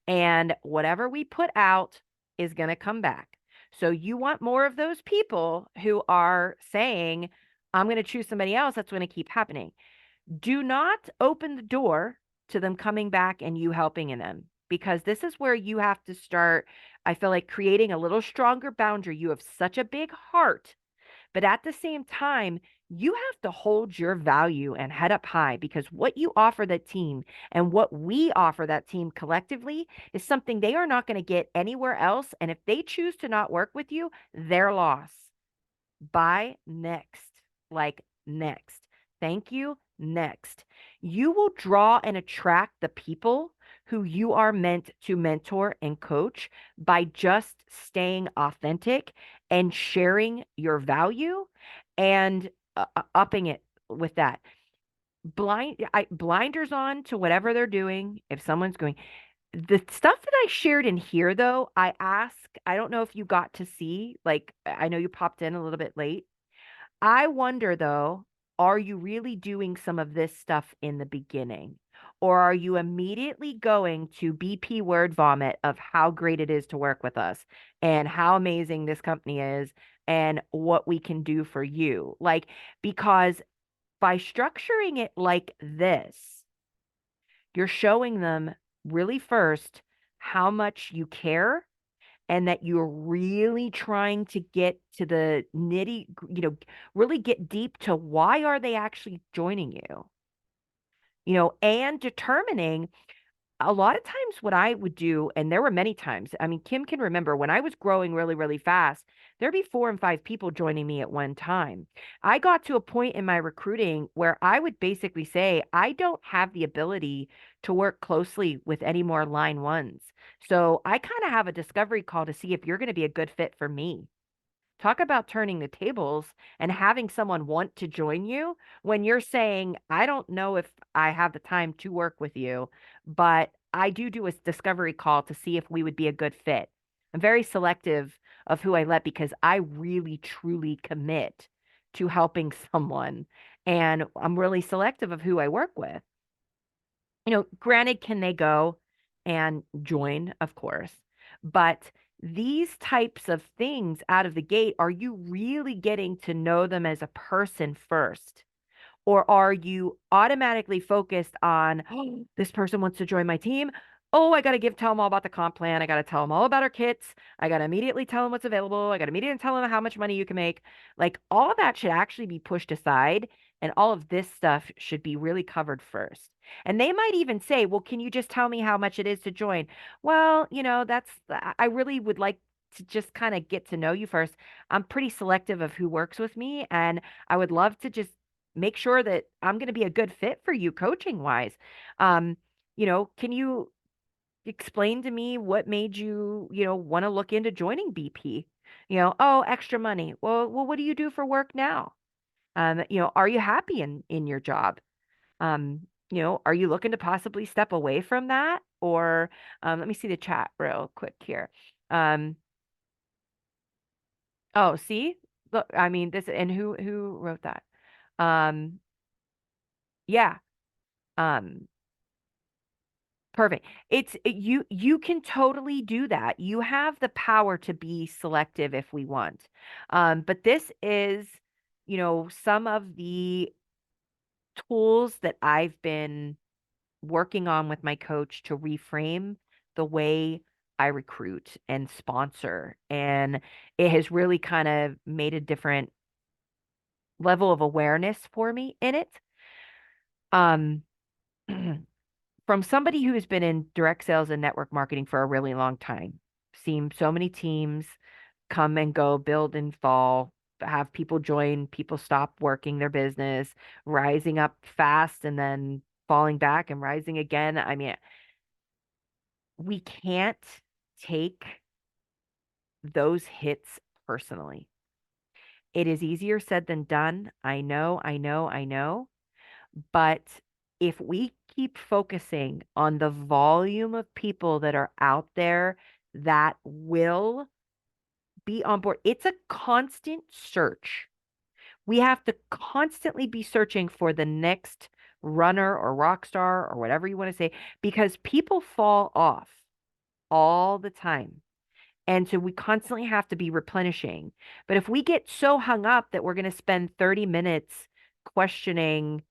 And whatever we put out is going to come back. So you want more of those people who are saying, I'm going to choose somebody else. That's going to keep happening. Do not open the door to them coming back and you helping in them, because this is where you have to start. I feel like creating a little stronger boundary. You have such a big heart, but at the same time, you have to hold your value and head up high, because what you offer that team and what we offer that team collectively is something they are not going to get anywhere else. And if they choose to not work with you, their loss. Bye next. Like next. Thank you. Next. You will draw and attract the people who you are meant to mentor and coach by just staying authentic and sharing your value and upping it with that. Blinders on to whatever they're doing. If someone's going, The stuff that I shared in here, though, I don't know if you got to see, like, I know you popped in a little bit late. I wonder though, are you really doing some of this stuff in the beginning? Or are you immediately going to BP word vomit of how great it is to work with us and how amazing this company is and what we can do for you? Like, because by structuring it like this, you're showing them really first how much you care and that you're really trying to get to the really get deep to why are they actually joining you, and determining a lot of times what I would do, and there were many times, I mean, Kim can remember when I was growing really, really fast, there'd be 4 and 5 people joining me at one time. I got to a point in my recruiting where I would basically say, I don't have the ability to work closely with any more line ones. So I kind of have a discovery call to see if you're going to be a good fit for me. Talk about turning the tables and having someone want to join you when you're saying, I don't know if I have the time to work with you, but I do a discovery call to see if we would be a good fit. I'm very selective of who I let because I really truly commit to helping someone. And I'm really selective of who I work with. Granted, can they go and join? Of course. But these types of things out of the gate, are you really getting to know them as a person first? Or are you automatically focused on, oh, this person wants to join my team? Oh, I got to tell them all about the comp plan. I got to tell them all about our kits. I got to immediately tell them what's available. I got to immediately tell them how much money you can make. Like all of that should actually be pushed aside. And all of this stuff should be really covered first. And they might even say, well, can you just tell me how much it is to join? Well, I really would like to just kind of get to know you first. I'm pretty selective of who works with me. And I would love to just make sure that I'm going to be a good fit for you coaching wise. Um, can you explain to me what made you, want to look into joining BP? Oh, extra money. Well, what do you do for work now? Are you happy in your job? Are you looking to possibly step away from that? Or let me see the chat real quick here. Um, oh, see? Look, I mean this and who wrote that? Um, yeah. Um, Perfect. You can totally do that. You have the power to be selective if we want. But this is, some of the tools that I've been working on with my coach to reframe the way I recruit and sponsor. And it has really kind of made a different level of awareness for me in it. Um, from somebody who has been in direct sales and network marketing for a really long time, seen so many teams come and go, build and fall, have people join, people stop working their business, rising up fast and then falling back and rising again. I mean, we can't take those hits personally. It is easier said than done. I know, I know, I know. But if we keep focusing on the volume of people that are out there that will be on board, it's a constant search. We have to constantly be searching for the next runner or rock star or whatever you want to say, because people fall off all the time. And so we constantly have to be replenishing. But if we get so hung up that we're going to spend 30 minutes questioning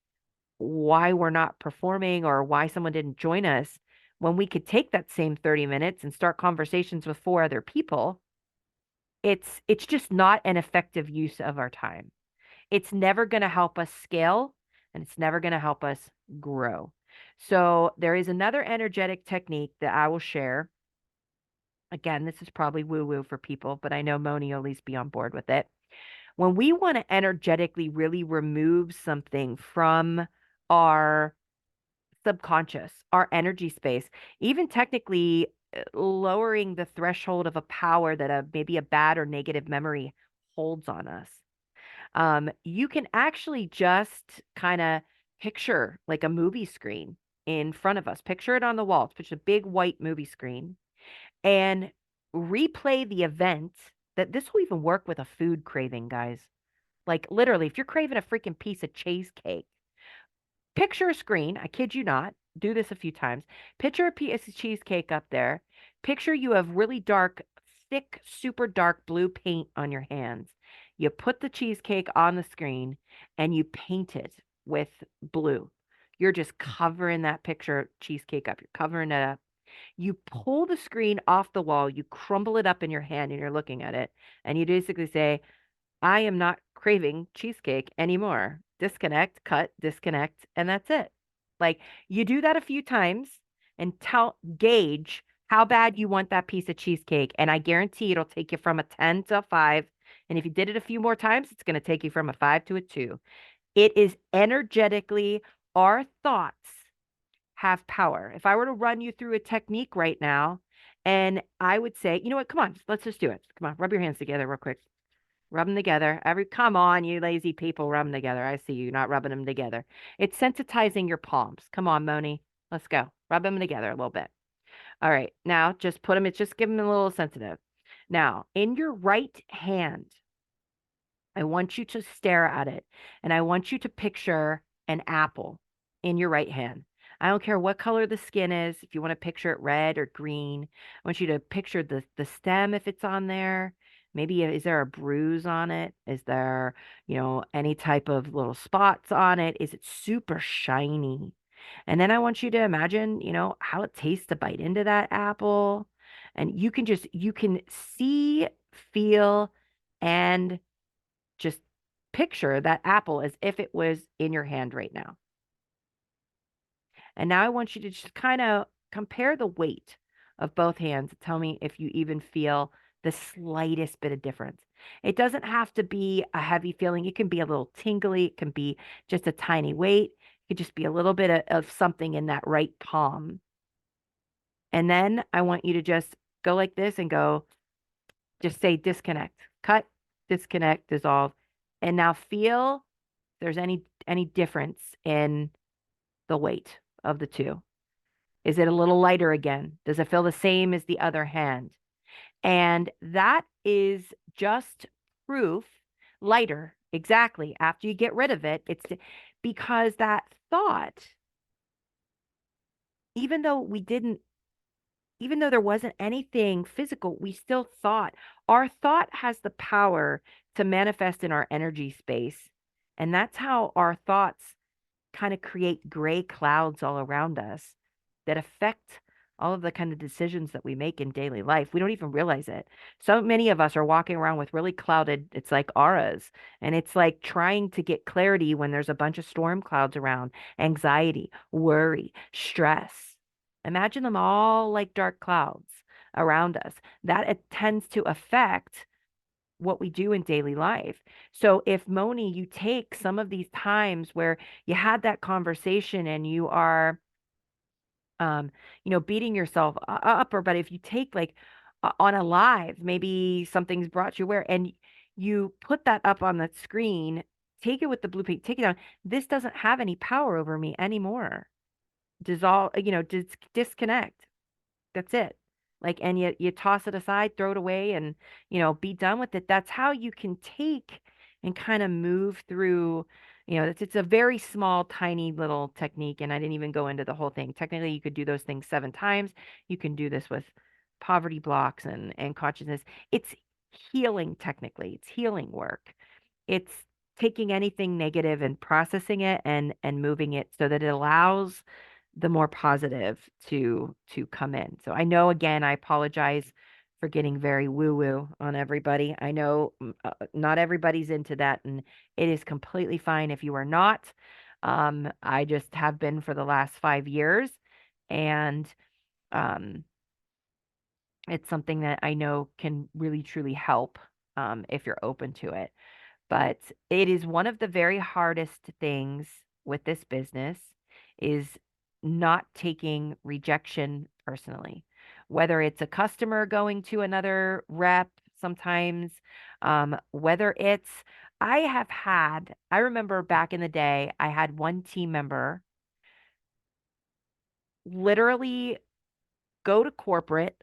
why we're not performing or why someone didn't join us, when we could take that same 30 minutes and start conversations with 4 other people, it's just not an effective use of our time. It's never going to help us scale and it's never going to help us grow. So there is another energetic technique that I will share. Again, this is probably woo woo for people, but I know Moni will at least be on board with it. When we want to energetically really remove something from our subconscious, our energy space, even technically lowering the threshold of a power that maybe a bad or negative memory holds on us. You can actually just kind of picture like a movie screen in front of us. Picture it on the wall. Picture a big white movie screen and replay the event that this will even work with a food craving, guys. Like literally, if you're craving a freaking piece of cheesecake, picture a screen. I kid you not. Do this a few times. Picture a piece of cheesecake up there. Picture you have really dark, thick, super dark blue paint on your hands. You put the cheesecake on the screen and you paint it with blue. You're just covering that picture cheesecake up. You're covering it up. You pull the screen off the wall, you crumble it up in your hand, and you're looking at it. And you basically say, I am not craving cheesecake anymore. Disconnect, cut, disconnect, and that's it. Like you do that a few times and gauge how bad you want that piece of cheesecake. And I guarantee it'll take you from a 10 to a 5. And if you did it a few more times, it's going to take you from a 5 to a 2. It is energetically our thoughts have power. If I were to run you through a technique right now, and I would say, you know what, come on, let's just do it. Come on, rub your hands together real quick. Rub them together. Come on, you lazy people, rub them together. I see you not rubbing them together. It's sensitizing your palms. Come on, Moni. Let's go. Rub them together a little bit. All right. Now just put them, it's just give them a little sensitive. Now, in your right hand, I want you to stare at it and I want you to picture an apple in your right hand. I don't care what color the skin is. If you want to picture it red or green, I want you to picture the stem if it's on there. Maybe is there a bruise on it? Is there, any type of little spots on it? Is it super shiny? And then I want you to imagine, how it tastes to bite into that apple. And you can see, feel, and just picture that apple as if it was in your hand right now. And now I want you to just kind of compare the weight of both hands. Tell me if you even feel the slightest bit of difference. It doesn't have to be a heavy feeling. It can be a little tingly. It can be just a tiny weight. It could just be a little bit of something in that right palm. And then I want you to just go like this and just say disconnect, cut, disconnect, dissolve. And now feel if there's any difference in the weight of the two. Is it a little lighter again? Does it feel the same as the other hand? And that is just proof lighter. Exactly. After you get rid of it, it's because that thought, even though there wasn't anything physical, we still thought. Our thought has the power to manifest in our energy space. And that's how our thoughts kind of create gray clouds all around us that affect all of the kind of decisions that we make in daily life. We don't even realize it. So many of us are walking around with really clouded, it's like auras. And it's like trying to get clarity when there's a bunch of storm clouds around, anxiety, worry, stress. Imagine them all like dark clouds around us. That it tends to affect what we do in daily life. So if Moni, you take some of these times where you had that conversation and you are beating yourself up, or but if you take like on a live, maybe something's brought you where and you put that up on the screen, take it with the blue paint, take it down. This doesn't have any power over me anymore. Dissolve, disconnect. That's it. Like, and you toss it aside, throw it away, and, be done with it. That's how you can take and kind of move through, it's a very small, tiny little technique. And I didn't even go into the whole thing. Technically, you could do those things 7 times. You can do this with poverty blocks and consciousness. It's healing, technically. It's healing work. It's taking anything negative and processing it and moving it so that it allows the more positive to come in. So I know, again, I apologize for getting very woo-woo on everybody. I know not everybody's into that, and it is completely fine if you are not. I just have been for the last 5 years, and it's something that I know can really truly help if you're open to it. But it is one of the very hardest things with this business is not taking rejection personally, whether it's a customer going to another rep sometimes, whether it's, I remember back in the day, I had one team member literally go to corporate,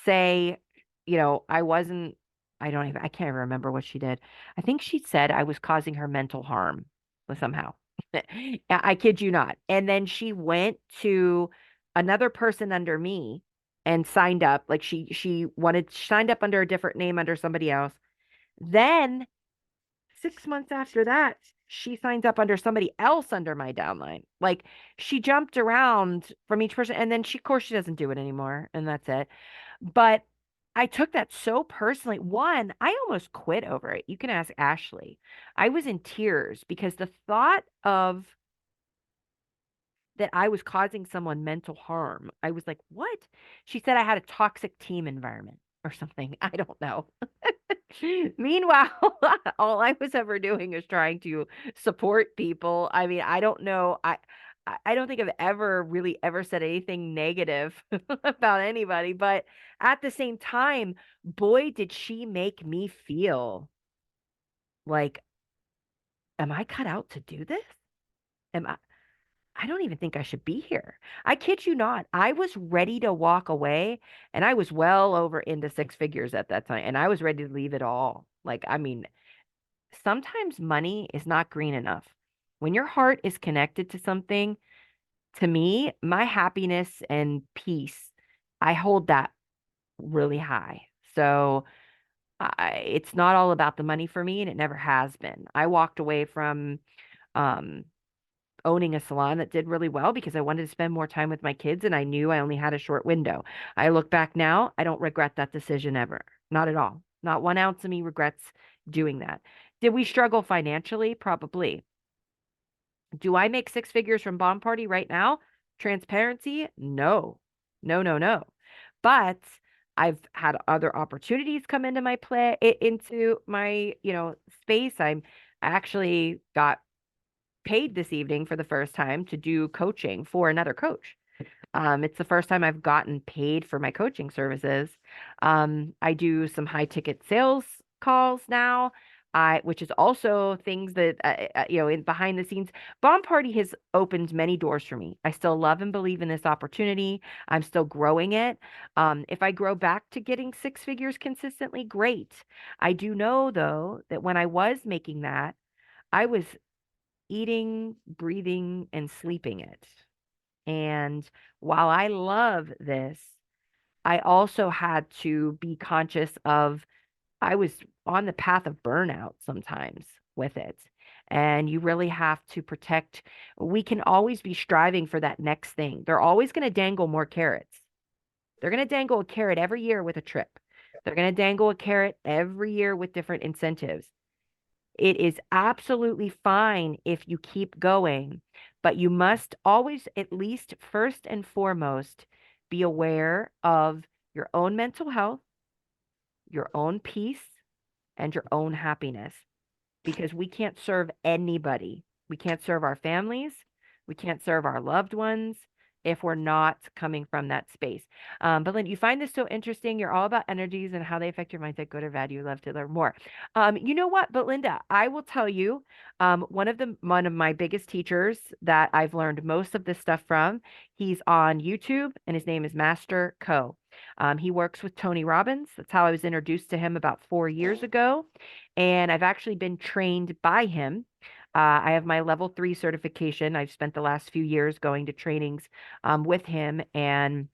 say, I can't even remember what she did. I think she said I was causing her mental harm somehow. I kid you not. And then she went to another person under me and signed up. Like signed up under a different name under somebody else. Then 6 months after that, she signs up under somebody else under my downline. Like she jumped around from each person, and then of course, she doesn't do it anymore, and that's it. But I took that so personally. One, I almost quit over it. You can ask Ashley. I was in tears because the thought of that I was causing someone mental harm, I was like, what? She said I had a toxic team environment or something. I don't know. Meanwhile, all I was ever doing is trying to support people. I mean, I don't know. I don't think I've ever really ever said anything negative about anybody, but at the same time, boy, did she make me feel like, am I cut out to do this? Am I don't even think I should be here. I kid you not. I was ready to walk away, and I was well over into six figures at that time, and I was ready to leave it all. Like, I mean, sometimes money is not green enough. When your heart is connected to something, to me, my happiness and peace, I hold that really high. So it's not all about the money for me, and it never has been. I walked away from um, owning a salon that did really well because I wanted to spend more time with my kids, and I knew I only had a short window. I look back now, I don't regret that decision ever. Not at all. Not 1 ounce of me regrets doing that. Did we struggle financially? Probably. Do I make six figures from Bomb Party right now? Transparency? No. No, no, no. But I've had other opportunities come into my into my, space. I actually got paid this evening for the first time to do coaching for another coach. It's the first time I've gotten paid for my coaching services. I do some high ticket sales calls now. Which is also things that in behind the scenes, Bomb Party has opened many doors for me. I still love and believe in this opportunity. I'm still growing it. If I grow back to getting six figures consistently, great. I do know though that when I was making that, I was eating, breathing, and sleeping it. And while I love this, I also had to be conscious of I was on the path of burnout sometimes with it. And you really have to protect. We can always be striving for that next thing. They're always going to dangle more carrots. They're going to dangle a carrot every year with a trip. They're going to dangle a carrot every year with different incentives. It is absolutely fine if you keep going, but you must always, at least first and foremost, be aware of your own mental health, your own peace, and your own happiness, because we can't serve anybody. We can't serve our families. We can't serve our loved ones if we're not coming from that space. Belinda, you find this so interesting. You're all about energies and how they affect your mindset, good or bad. You love to learn more. You know what, Belinda, I will tell you, one of my biggest teachers that I've learned most of this stuff from, he's on YouTube, and his name is Master Co. He works with Tony Robbins. That's how I was introduced to him about 4 years ago. And I've actually been trained by him. I have my level 3 certification. I've spent the last few years going to trainings with him. And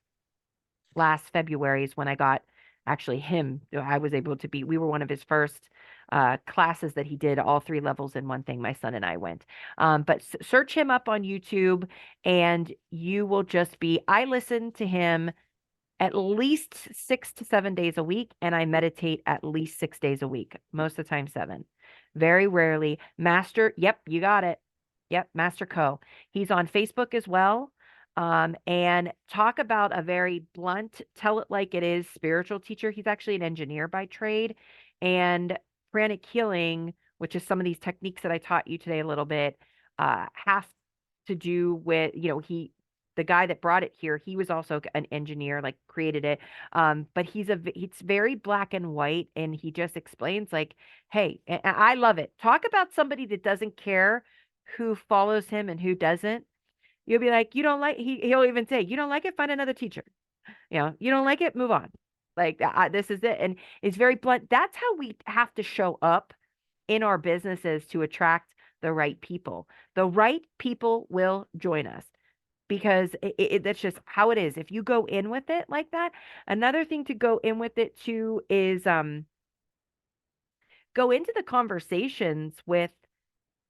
last February is when I got actually him. I was able to we were one of his first classes that he did all 3 levels in one thing. My son and I went. But search him up on YouTube, and you will just I listen to him at least 6 to 7 days a week, and I meditate at least 6 days a week, most of the time 7. Very rarely. Master, yep, you got it. Yep, Master Co. He's on Facebook as well. And talk about a very blunt, tell it like it is spiritual teacher. He's actually an engineer by trade. And pranic healing, which is some of these techniques that I taught you today a little bit, have to do with, the guy that brought it here, he was also an engineer, like created it. But it's very black and white, and he just explains like, hey, and I love it. Talk about somebody that doesn't care who follows him and who doesn't. You'll be like, you don't like, he'll even say, you don't like it, find another teacher. You don't like it, move on. Like, this is it. And it's very blunt. That's how we have to show up in our businesses to attract the right people. The right people will join us because that's just how it is. If you go in with it like that, another thing to go in with it too is go into the conversations with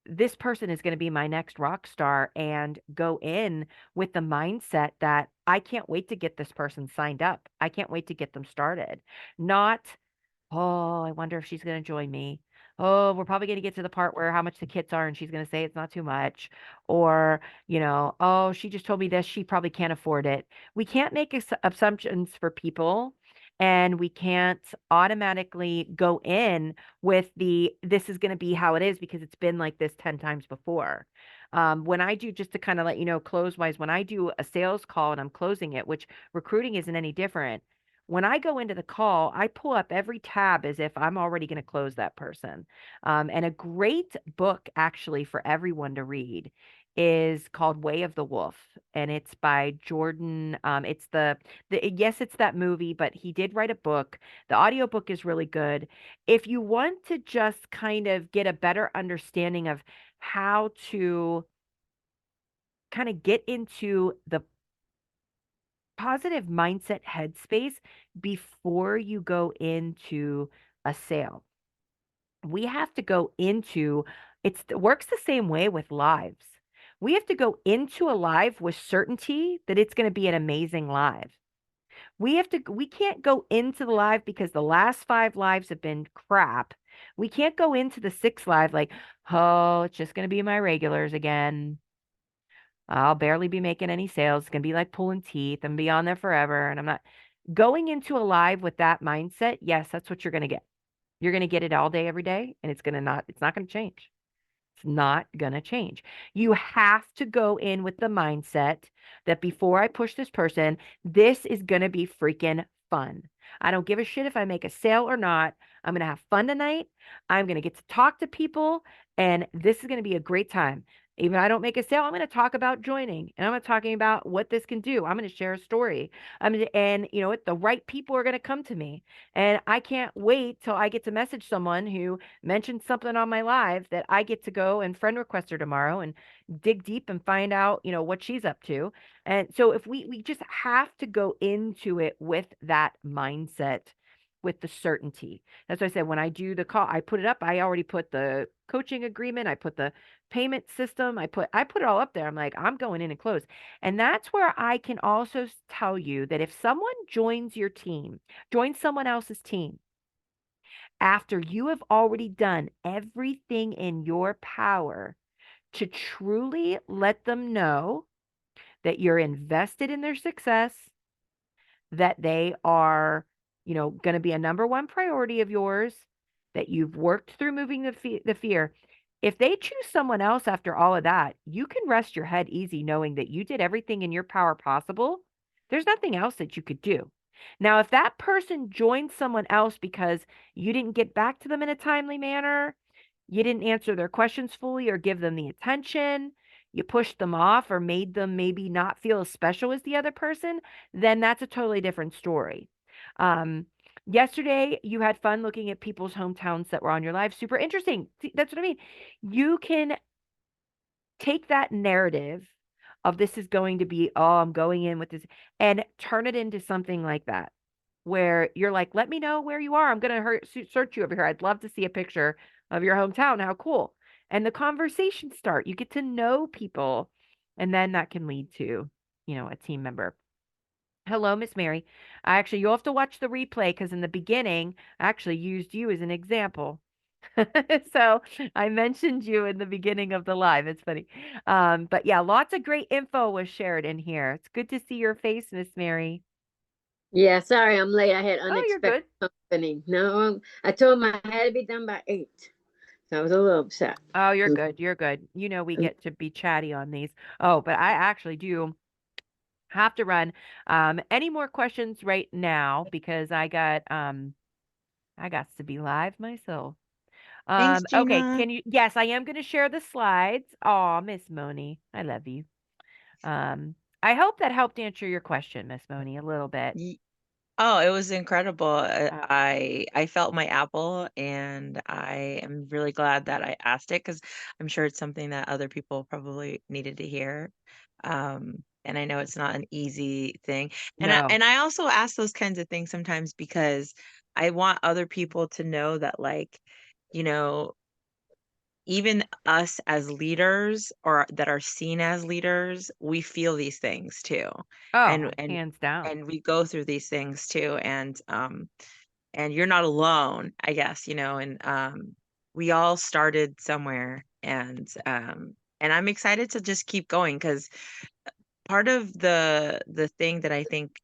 this person is going to be my next rock star and go in with the mindset that I can't wait to get this person signed up. I can't wait to get them started. Not, oh, I wonder if she's going to join me. Oh, we're probably going to get to the part where how much the kits are and she's going to say it's not too much. Or, oh, she just told me this. She probably can't afford it. We can't make assumptions for people and we can't automatically go in with this is going to be how it is because it's been like this 10 times before. When I do, just to kind of let you know, close wise, when I do a sales call and I'm closing it, which recruiting isn't any different, when I go into the call, I pull up every tab as if I'm already going to close that person. And a great book, actually, for everyone to read is called Way of the Wolf, and it's by Jordan. It's yes, it's that movie, but he did write a book. The audiobook is really good. If you want to just kind of get a better understanding of how to kind of get into the positive mindset headspace before you go into a sale. We have to go into it works the same way with lives. We have to go into a live with certainty that it's going to be an amazing live. We can't go into the live because the last 5 lives have been crap. We can't go into the 6th live like, oh, it's just going to be my regulars again. I'll barely be making any sales. It's going to be like pulling teeth. I'm be on there forever. And I'm not going into a live with that mindset. Yes, that's what you're going to get. You're going to get it all day, every day. And it's not going to change. It's not going to change. You have to go in with the mindset that before I push this person, this is going to be freaking fun. I don't give a shit if I make a sale or not. I'm going to have fun tonight. I'm going to get to talk to people, and this is going to be a great time. Even if I don't make a sale, I'm going to talk about joining and I'm going to talking about what this can do. I'm going to share a story. And you know what? The right people are going to come to me. And I can't wait till I get to message someone who mentioned something on my live that I get to go and friend request her tomorrow and dig deep and find out, what she's up to. And so if we just have to go into it with that mindset, with the certainty. That's why I said when I do the call, I put it up. I already put the coaching agreement, I put the payment system, I put it all up there. I'm like, I'm going in and close. And that's where I can also tell you that if someone joins your team, joins someone else's team, after you have already done everything in your power to truly let them know that you're invested in their success, that they are, going to be a number one priority of yours, that you've worked through moving the fear. If they choose someone else after all of that, you can rest your head easy knowing that you did everything in your power possible. There's nothing else that you could do. Now, if that person joins someone else because you didn't get back to them in a timely manner, you didn't answer their questions fully or give them the attention, you pushed them off or made them maybe not feel as special as the other person, then that's a totally different story. Yesterday, you had fun looking at people's hometowns that were on your live. Super interesting. That's what I mean. You can take that narrative of this is going to be, oh, I'm going in with this, and turn it into something like that, where you're like, let me know where you are. I'm going to search you over here. I'd love to see a picture of your hometown. How cool. And the conversation start. You get to know people, and then that can lead to, a team member. Hello, Miss Mary. You'll have to watch the replay because in the beginning, I actually used you as an example. So I mentioned you in the beginning of the live. It's funny. But yeah, lots of great info was shared in here. It's good to see your face, Miss Mary. Yeah, sorry, I'm late. I had Oh, you're good. unexpected company. No, I told him I had to be done by 8. So I was a little upset. Oh, you're good. You're good. We get to be chatty on these. Oh, but I actually do have to run. Any more questions right now because I got to be live myself. Thanks, Okay, Gina. yes, I am going to share the slides. Oh, Miss Moni, I love you. I hope that helped answer your question, Miss Moni, a little bit. Oh, it was incredible. Uh, I felt my apple, and I am really glad that I asked it because I'm sure it's something that other people probably needed to hear. And I know it's not an easy thing. no. And I also ask those kinds of things sometimes because I want other people to know that, like, you know, even us as leaders or that are seen as leaders, we feel these things too. And Oh, and hands down. and we go through these things too. And you're not alone, I guess, and we all started somewhere, and I'm excited to just keep going because part of the thing that I think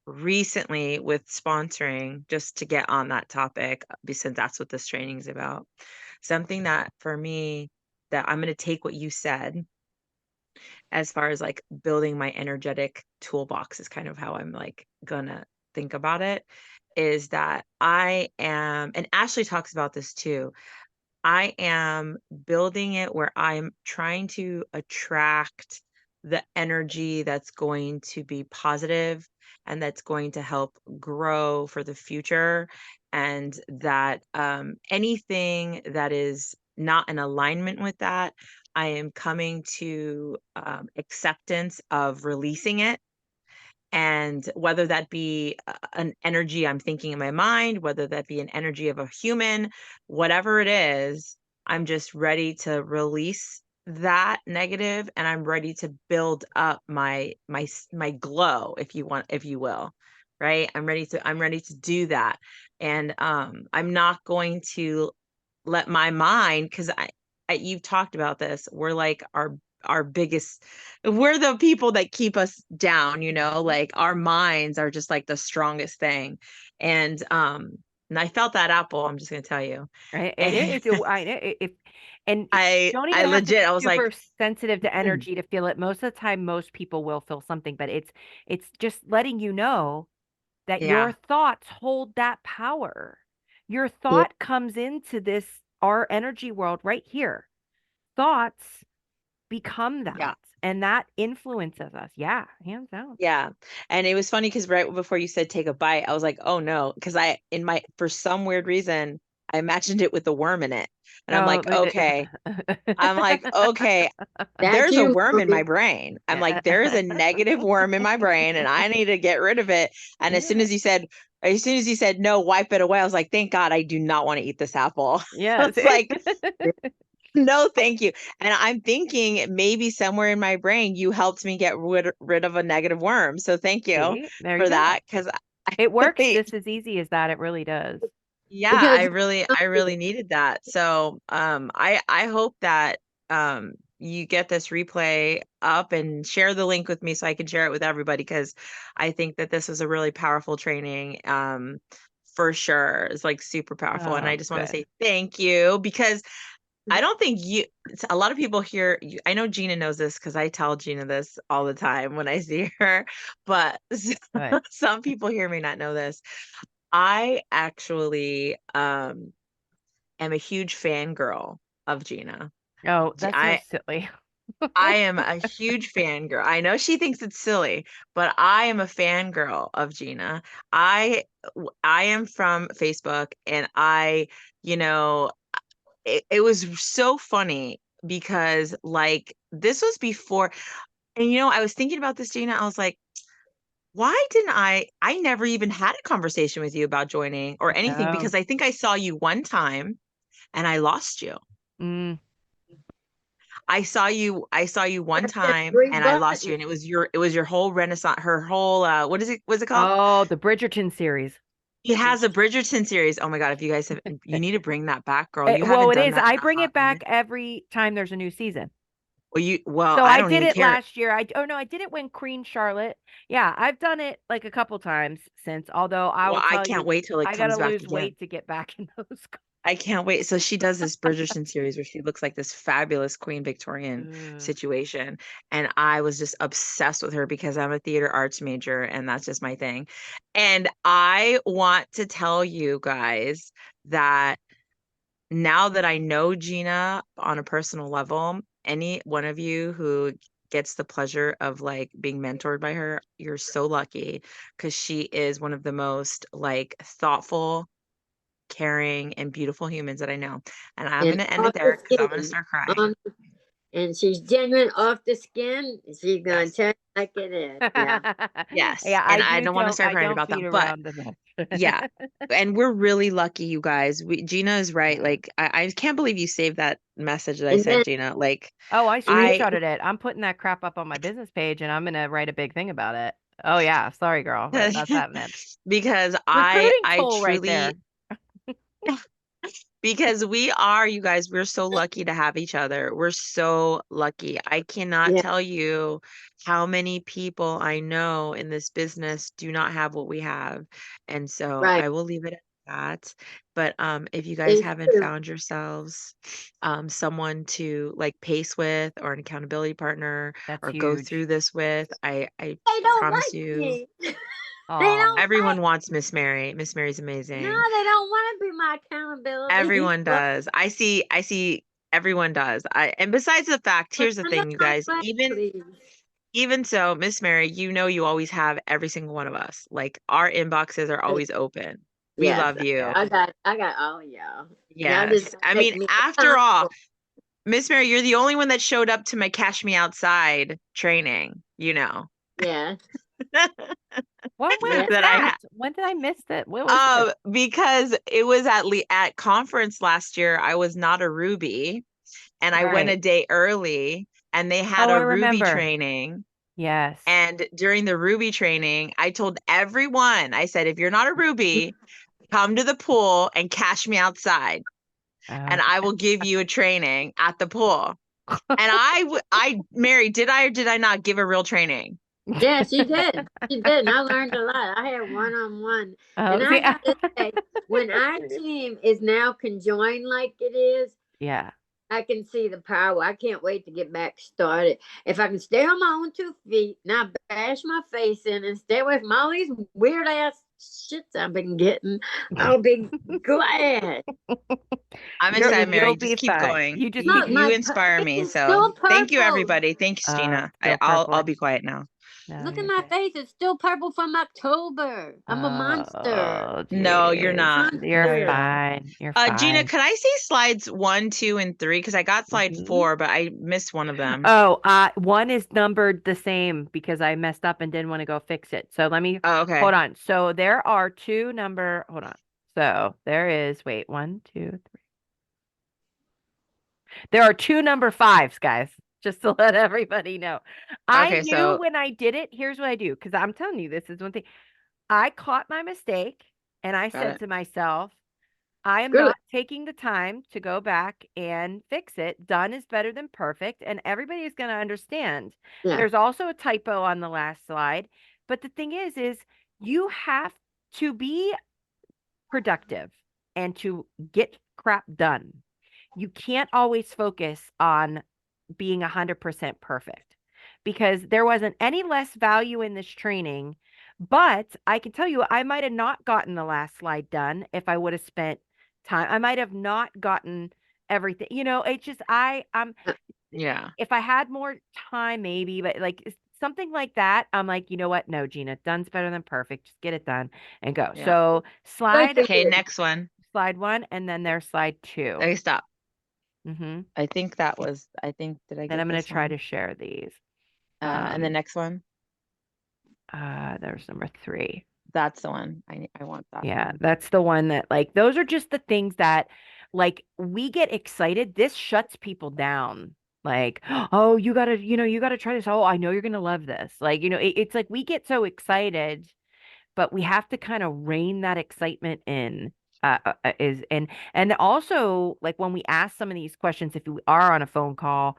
recently with sponsoring, just to get on that topic, since that's what this training is about, something that for me, that I'm going to take what you said as far as like building my energetic toolbox is kind of how I'm like gonna think about it, is that I am, and Ashley talks about this too, I am building it where I'm trying to attract the energy that's going to be positive and that's going to help grow for the future. And that anything that is not in alignment with that, I am coming to acceptance of releasing it, and whether that be an energy I'm thinking in my mind, whether that be an energy of a human, whatever it is, I'm just ready to release that negative, and I'm ready to build up my glow, if you want, if you will. Right? I'm ready to do that. And I'm not going to let my mind, because you've talked about this, we're like our biggest, we're the people that keep us down, like our minds are just like the strongest thing. And I felt that apple, I'm just gonna tell you. Right? It And is. And I don't even I have to legit be I was like, super sensitive to "Mm, energy to feel it. Most of the time, most people will feel something, but it's just letting you know that your yeah, thoughts hold that power. Your yeah, thought comes into this, our energy world right here. Thoughts become that, yeah. and that influences us. Yeah, hands down. Yeah. And it was funny because right before you said take a bite, I was like, oh no, because for some weird reason, I imagined it with a worm in it. And Oh, I'm like, okay, That's there's a you, worm in my Moni. brain. I'm yeah. like, there's a negative worm in my brain and I need to get rid of it. And Yeah. as soon as you said no, wipe it away, I was like, thank God I do not want to eat this apple. Yeah. It's like, no, thank you. And I'm thinking maybe somewhere in my brain, you helped me get rid of a negative worm. So thank you See, there you for go. that. Because It works I, just as easy as that. It really does. yeah, Because I really needed that. So, I hope that you get this replay up and share the link with me so I can share it with everybody, because I think that this was a really powerful training. For sure. It's like super powerful. And I Oh, just want to good. say thank you, because I don't think a lot of people here, I know Gina knows this because I tell Gina this all the time when I see her, but Good. some people here may not know this. I actually am a huge fangirl of Gina. Oh, G- that's so I silly. I am a huge fangirl. I know she thinks it's silly, but I am a fangirl of Gina. I am from Facebook, and you know, it was so funny because like this was before, and I was thinking about this, Gina. I was like, why didn't I never even had a conversation with you about joining or anything, Oh. because I think I saw you one time and I lost you. Mm. I saw you one press that time three and I lost button. you, and it was your whole renaissance, her whole what's it called? Oh, the Bridgerton series. It has a Bridgerton series. Oh my God, if you guys have, you need to bring that back, girl. You Well, haven't it done is. that in I a bring hot it back minute. every time there's a new season. Well, So I I don't did even it care. last year. Oh no, I did it when Queen Charlotte. Yeah, I've done it like a couple times since. Although I Well, will I tell can't you, wait till it I gotta comes back lose again. weight to get back in those. I can't wait. So she does this Bridgerton series where she looks like this fabulous Queen Victorian Mm. situation. And I was just obsessed with her because I'm a theater arts major and that's just my thing. And I want to tell you guys that now that I know Gina on a personal level, any one of you who gets the pleasure of like being mentored by her, you're so lucky because she is one of the most like thoughtful, caring, and beautiful humans that I know. And I'm And gonna end off it there the because I'm gonna skin. start crying. And she's genuine off the skin. She's gonna Yes. tell you like it is. Yeah. Yes. Yeah, And I I do don't want to don't start I crying don't about beat that, but around the bush. yeah. And we're really lucky, you guys. Gina is right. Yeah. Like, I can't believe you saved that message that I And then sent, Gina. Like, Oh, I I, screenshotted it. I'm putting that crap up on my business page and I'm gonna write a big thing about it. Oh yeah, sorry girl, but that's happening. because Recruiting I tool right there. truly, because we are, you guys, we're so lucky to have each other. We're so lucky. I cannot yeah, tell you how many people I know in this business do not have what we have. And so right. I will leave it at that. But if you guys It's haven't true. found yourselves someone to like pace with or an accountability partner That's or go huge. through this with, I They don't promise like you, me. They Oh, don't like. everyone wants Miss Mary. Miss Mary's No, amazing. they don't want to be my accountability. Everyone does. I see everyone does. And besides the fact, But here's the I'm not thing, you my guys, way, please. even so, Miss Mary, you always have every single one of us. Like our inboxes are always open. We Yes, love you. I got all y'all. Y'all just Yes. I mean, make me after all, accountable. Miss Mary, you're the only one that showed up to my Cash Me Outside training, you know. Yeah, when yeah. was That I that? had. When did I miss it? What was this? Because it was at conference last year. I was not a Ruby, and I went a Right. day early, and they had Oh, I a Ruby remember. training. Yes. And during the Ruby training, I told everyone, I said, if you're not a Ruby, come to the pool and cash me outside, and Okay. I will give you a training at the pool. And Mary, did I or did I not give a real training? Yeah, she did. She did. And I learned a lot. I had one-on-one. And Oh, I see, gotta say, when our team is now conjoined like it is, yeah. I can see the power. I can't wait to get back started. If I can stay on my own 2 feet, not bash my face in and stay away from all these weird ass shits I've been getting, I'll be glad. I'm You're excited, you'll Mary. be Just keep fine. going. You just You keep Look, you my inspire face me. is So still thank you, purple. everybody. Thanks, Gina. still I'll purplish. be quiet now. No, Look at you're my good. face. It's still purple from October. I'm a monster. Oh, No, you're jeez. not. No, You're you're Monster. not. fine. You're Gina, fine. could I see slides 1, 2, and 3? Because I got slide Mhm. 4, but I missed one of them. Oh, one is numbered the same because I messed up and didn't want to go fix it. So let me Oh, hold okay. on. So there are hold on. So there is, wait, 1, 2, 3. There are two number fives, guys, just to let everybody know. I Okay, knew so when I did it, here's what I do, because I'm telling you, this is one thing. I caught my mistake and I got said it. to myself, I am Screw not it. taking the time to go back and fix it. Done is better than perfect, and everybody is going to understand. Yeah. There's also a typo on the last slide, but the thing is you have to be productive and to get crap done. You can't always focus on being 100% perfect because there wasn't any less value in this training. But I can tell you, I might have not gotten the last slide done if I would have spent time. I might have not gotten everything. It's just Uh, Yeah. if I had more time, maybe, but like something like that, I'm like, you know what? No, Gina, done's better than perfect. Just get it done and go. Yeah. So Like slide it Okay, is. next one. slide one, and then there's slide two. Okay, stop. Mm-hmm. Did I Then get I'm going to this try one? to share these. And the next one? There's number 3. That's the one. I want that Yeah, one. that's the one that like those are just the things that like we get excited. This shuts people down. Like, oh, you gotta try this. Oh, I know you're gonna love this. Like, it's like we get so excited, but we have to kind of rein that excitement in. Is and also like when we ask some of these questions, if we are on a phone call,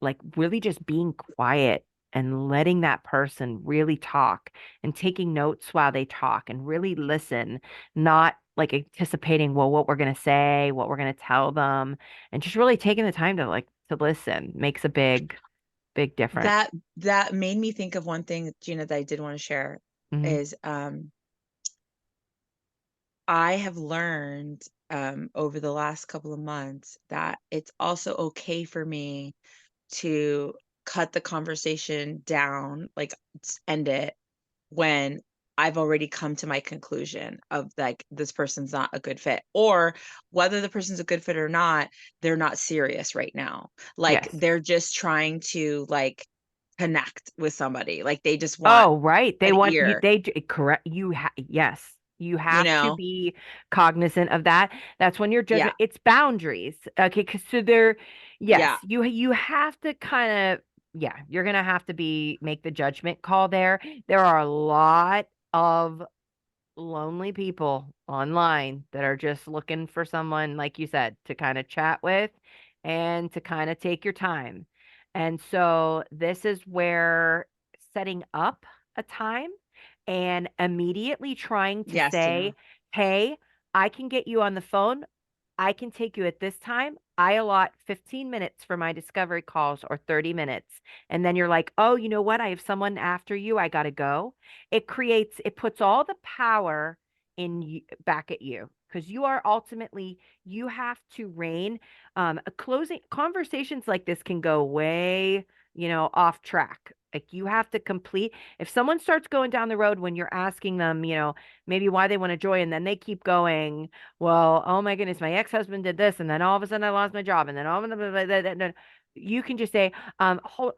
like really just being quiet and letting that person really talk and taking notes while they talk and really listen, not like anticipating, well, what we're going to say, what we're going to tell them, and just really taking the time to listen makes a big difference. That made me think of one thing, Gina, that I did want to share Mhm. is I have learned over the last couple of months that it's also okay for me to cut the conversation down, like end it when I've already come to my conclusion of like this person's not a good fit, or whether the person's a good fit or not, they're not serious right now. Like Yes. they're just trying to like connect with somebody. Like they just want Oh, right. They an want you, ear, correct. Yes. You you have to know? be cognizant of that. That's when your Yeah. judgment, it's boundaries. Okay. Cause so there, yes, Yeah. you have to kind of, yeah, you're gonna have to make the judgment call there. There are a lot of lonely people online that are just looking for someone, like you said, to kind of chat with and to kind of take your time. And so this is where setting up a time and immediately trying to Yes, Dana. say, hey, I can get you on the phone. I can take you at this time. I allot 15 minutes for my discovery calls or 30 minutes. And then you're like, oh, you know what? I have someone after you. I got to go. It puts all the power in you, back at you because you are ultimately, you have to reign. A closing conversations like this can go way, off track. Like you have to complete. If someone starts going down the road when you're asking them, maybe why they want to join, and then they keep going, well, oh my goodness, my ex-husband did this, and then all of a sudden I lost my job, and then all of a sudden, you can just say, hold,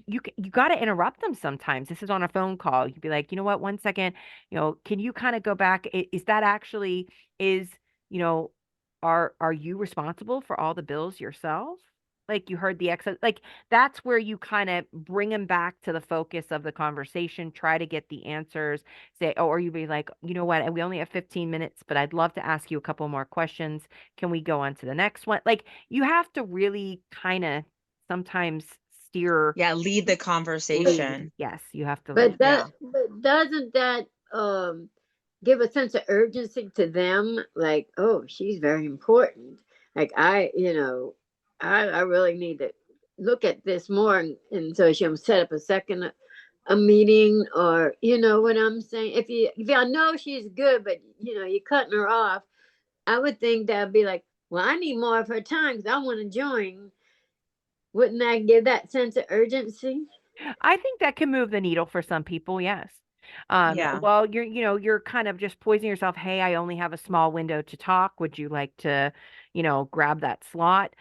you got to interrupt them sometimes. This is on a phone call. You'd be like, you know what, 1 second, can you kind of go back? Is that actually is, you know, are you responsible for all the bills yourself? Like you heard the ex, like that's where you kind of bring them back to the focus of the conversation, try to get the answers, say, oh, or you be like, you know what, we only have 15 minutes, but I'd love to ask you a couple more questions. Can we go on to the next one? Like you have to really kind of sometimes steer Yeah, lead the lead. conversation. Yes, you have to But lead. Yeah. doesn't that give a sense of urgency to them? Like, oh, she's very important. Like I really need to look at this more, and so she'll set up a second a meeting, or you know what I'm saying. If I know she's good, but you're cutting her off, I would think that'd be like, well, I need more of her time because I want to join. Wouldn't that give that sense of urgency? I think that can move the needle for some people, yes. Yeah. Well, you're kind of just poisoning yourself. Hey, I only have a small window to talk. Would you like to, grab that slot?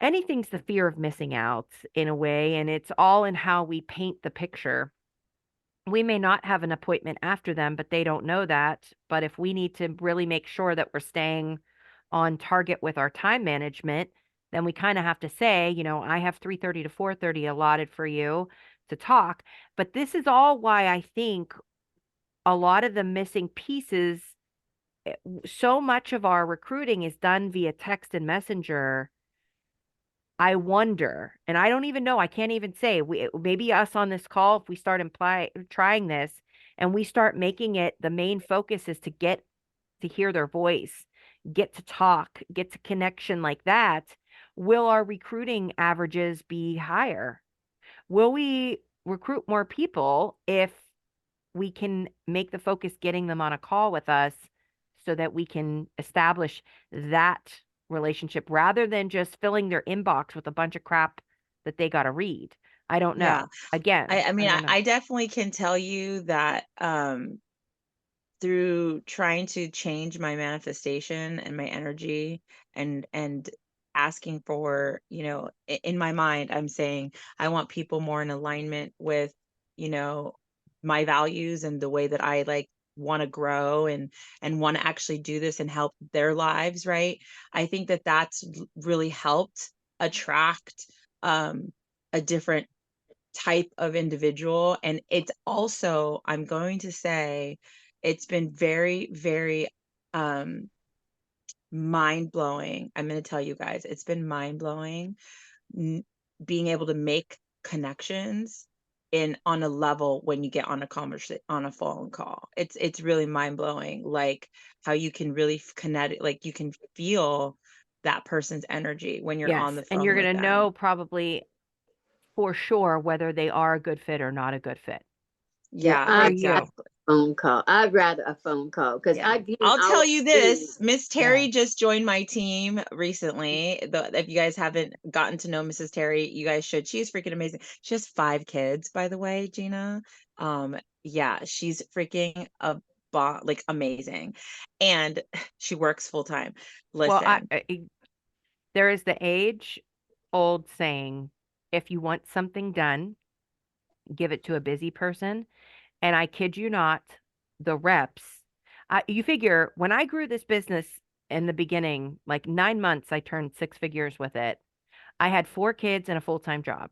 Anything's the fear of missing out in a way, and it's all in how we paint the picture. We may not have an appointment after them, but they don't know that. But if we need to really make sure that we're staying on target with our time management, then we kind of have to say, I have 3:30 to 4:30 allotted for you to talk. But this is all why I think a lot of the missing pieces, so much of our recruiting is done via text and messenger. I wonder, and I don't even know, I can't even say, maybe us on this call, if we start trying this and we start making it the main focus is to get to hear their voice, get to talk, get to connection like that, will our recruiting averages be higher? Will we recruit more people if we can make the focus getting them on a call with us so that we can establish that relationship rather than just filling their inbox with a bunch of crap that they got to read? I don't Yeah. know. Again, I I mean, don't know. I definitely can tell you that through trying to change my manifestation and my energy and asking for, in my mind, I'm saying I want people more in alignment with, you know, my values and the way that I like want to grow and want to actually do this and help their lives, right? I think that that's really helped attract a different type of individual. And it's also, I'm going to say, it's been very, very um, mind blowing. I'm going to tell you guys, it's been mind blowing being able to make connections in on a level when you get on a conversation on a phone call. It's really mind blowing, like how you can really connect, like you can feel that person's energy when you're on Yes. the And phone you're with going to them. know probably for sure whether they are a good fit or not a good fit Yeah, Yeah, for I you. exactly. phone call. I'd rather a phone call because Yeah. I I'll tell always you see. this, Miss Yeah. Terry just joined my team recently. If you guys haven't gotten to know Mrs. Terry, you guys should. She's freaking amazing. She has 5 kids, by the way, Gina. Yeah, she's freaking like amazing. And she works full time. Well, Listen, there is the age-old saying, if you want something done, give it to a busy person. And I kid you not, the reps, you figure when I grew this business in the beginning, like 9 months, I turned 6 figures with it. I had 4 kids and a full-time job.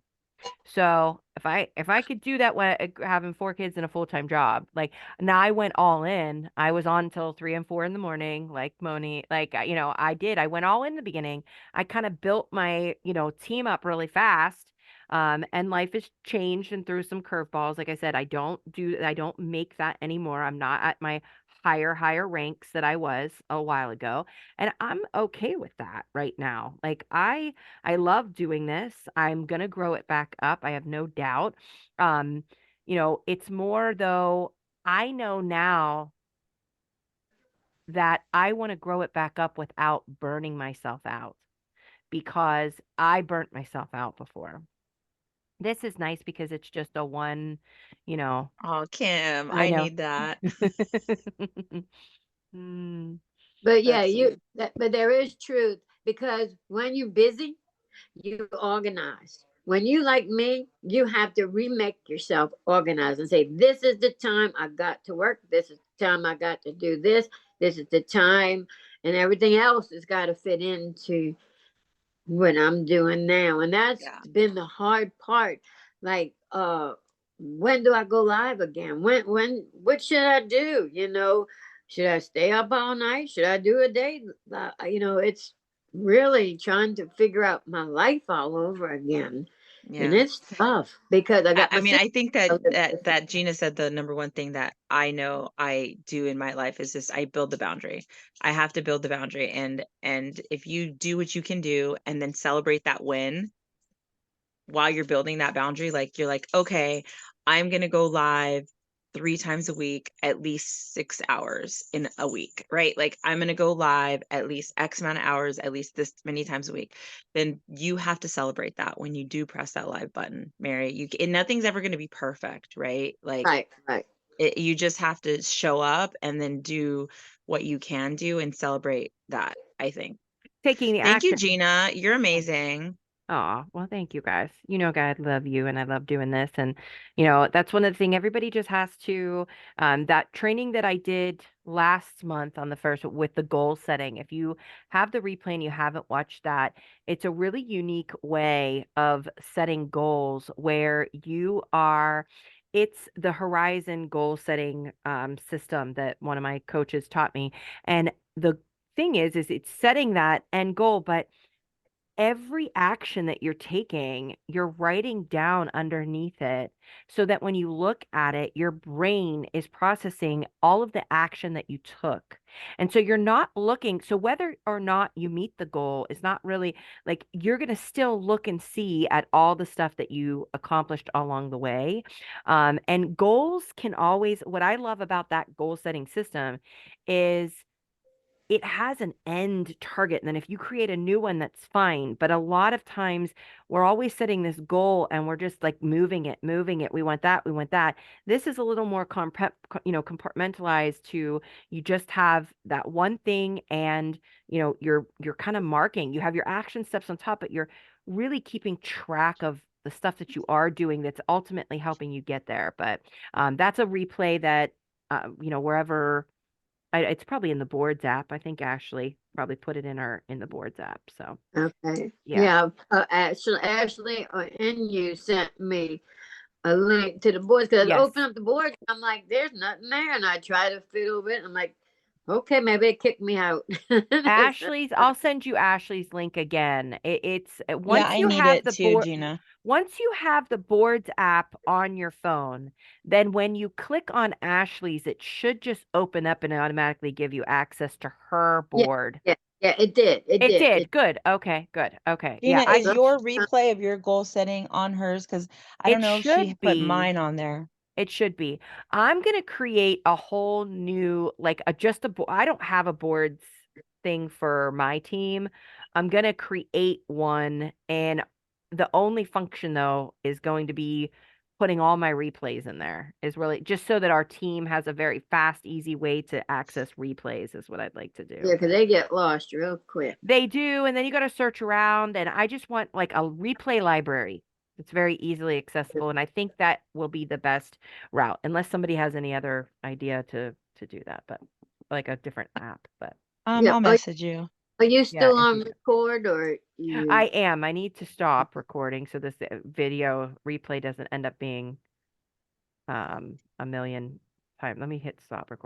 So if I could do that when having 4 kids and a full-time job, like now I went all in. I was on till 3 and 4 in the morning, like Moni, like I went all in the beginning. I kind of built my team up really fast. And life has changed and threw some curveballs. Like I said, I don't make that anymore. I'm not at my higher ranks that I was a while ago. And I'm okay with that right now. Like I love doing this. I'm going to grow it back up. I have no doubt. Um, it's more though, I know now that I want to grow it back up without burning myself out because I burnt myself out before. This is nice because it's just a one, you know, oh, Kim, I I know. need that. Mm, But yeah, That's sweet. but there is truth because when you're busy, you organize. When you like me, you have to remake yourself organized and say, this is the time I got to work. This is the time I got to do this. This is the time, and everything else has got to fit into what I'm doing now. And that's Yeah. been the hard part. Like, when do I go live again? What should I do? Should I stay up all night? Should I do a day? It's really trying to figure out my life all over again. And Yeah. it's tough because I got I my mean, sister. I think that Gina said the number one thing that I know I do in my life is just I build the boundary. I have to build the boundary, and if you do what you can do and then celebrate that win while you're building that boundary, like you're like, okay, I'm gonna go live 3 times a week, at least 6 hours in a week, right? Like I'm gonna go live at least X amount of hours, at least this many times a week. Then you have to celebrate that when you do press that live button, Mary. And nothing's ever gonna be perfect, right? Like Right. you just have to show up and then do what you can do and celebrate that, I think. taking the Thank you, action. Gina. You're amazing. Oh, well, thank you guys. God, I love you and I love doing this. And, that's one of the things everybody just has to, that training that I did last month on the first with the goal setting. If you have the replay and you haven't watched that, it's a really unique way of setting goals where it's the Horizon goal setting system that one of my coaches taught me. And the thing is it's setting that end goal, but every action that you're taking, you're writing down underneath it so that when you look at it, your brain is processing all of the action that you took. And so you're not looking, so whether or not you meet the goal is not really like you're going to still look and see at all the stuff that you accomplished along the way. And goals can always, what I love about that goal setting system is it has an end target. And then if you create a new one, that's fine. But a lot of times we're always setting this goal and we're just like moving it. We want that. We want that. This is a little more compartmentalized to you just have that one thing and you're kind of marking. You have your action steps on top, but you're really keeping track of the stuff that you are doing that's ultimately helping you get there. But that's a replay that wherever it's probably in the boards app. I think Ashley probably put it in the boards app. So Okay. yeah. Yeah. Ashley and you sent me a link to the boards because I Yes. open up the board. I'm like, there's nothing there, and I try to fiddle it. I'm like, okay, maybe it kicked me out. I'll send you Ashley's link again. It's Yeah, once I you need have it the too, board, Gina. once you have the boards app on your phone, then when you click on Ashley's, it should just open up and automatically give you access to her Yeah, board. yeah, it did. It It did. did. Good. Okay, good. Okay. Gina, Yeah, is your replay of your goal setting on hers? Because I it don't know if she should put be. mine on there. It should be. I'm gonna create a whole new, like a just a I don't have a boards thing for my team. I'm gonna create one, and the only function though is going to be putting all my replays in there. Is really just so that our team has a very fast, easy way to access replays is what I'd like to do. Yeah, because they get lost real quick. They do, and then you got to search around, and I just want like a replay library. It's very easily accessible, and I think that will be the best route, unless somebody has any other idea to do that, but like a different app. But Yeah, I'll message you. are you yeah, still if on you could. record or you? I am. I need to stop recording so this video replay doesn't end up being a million times. Let me hit stop recording.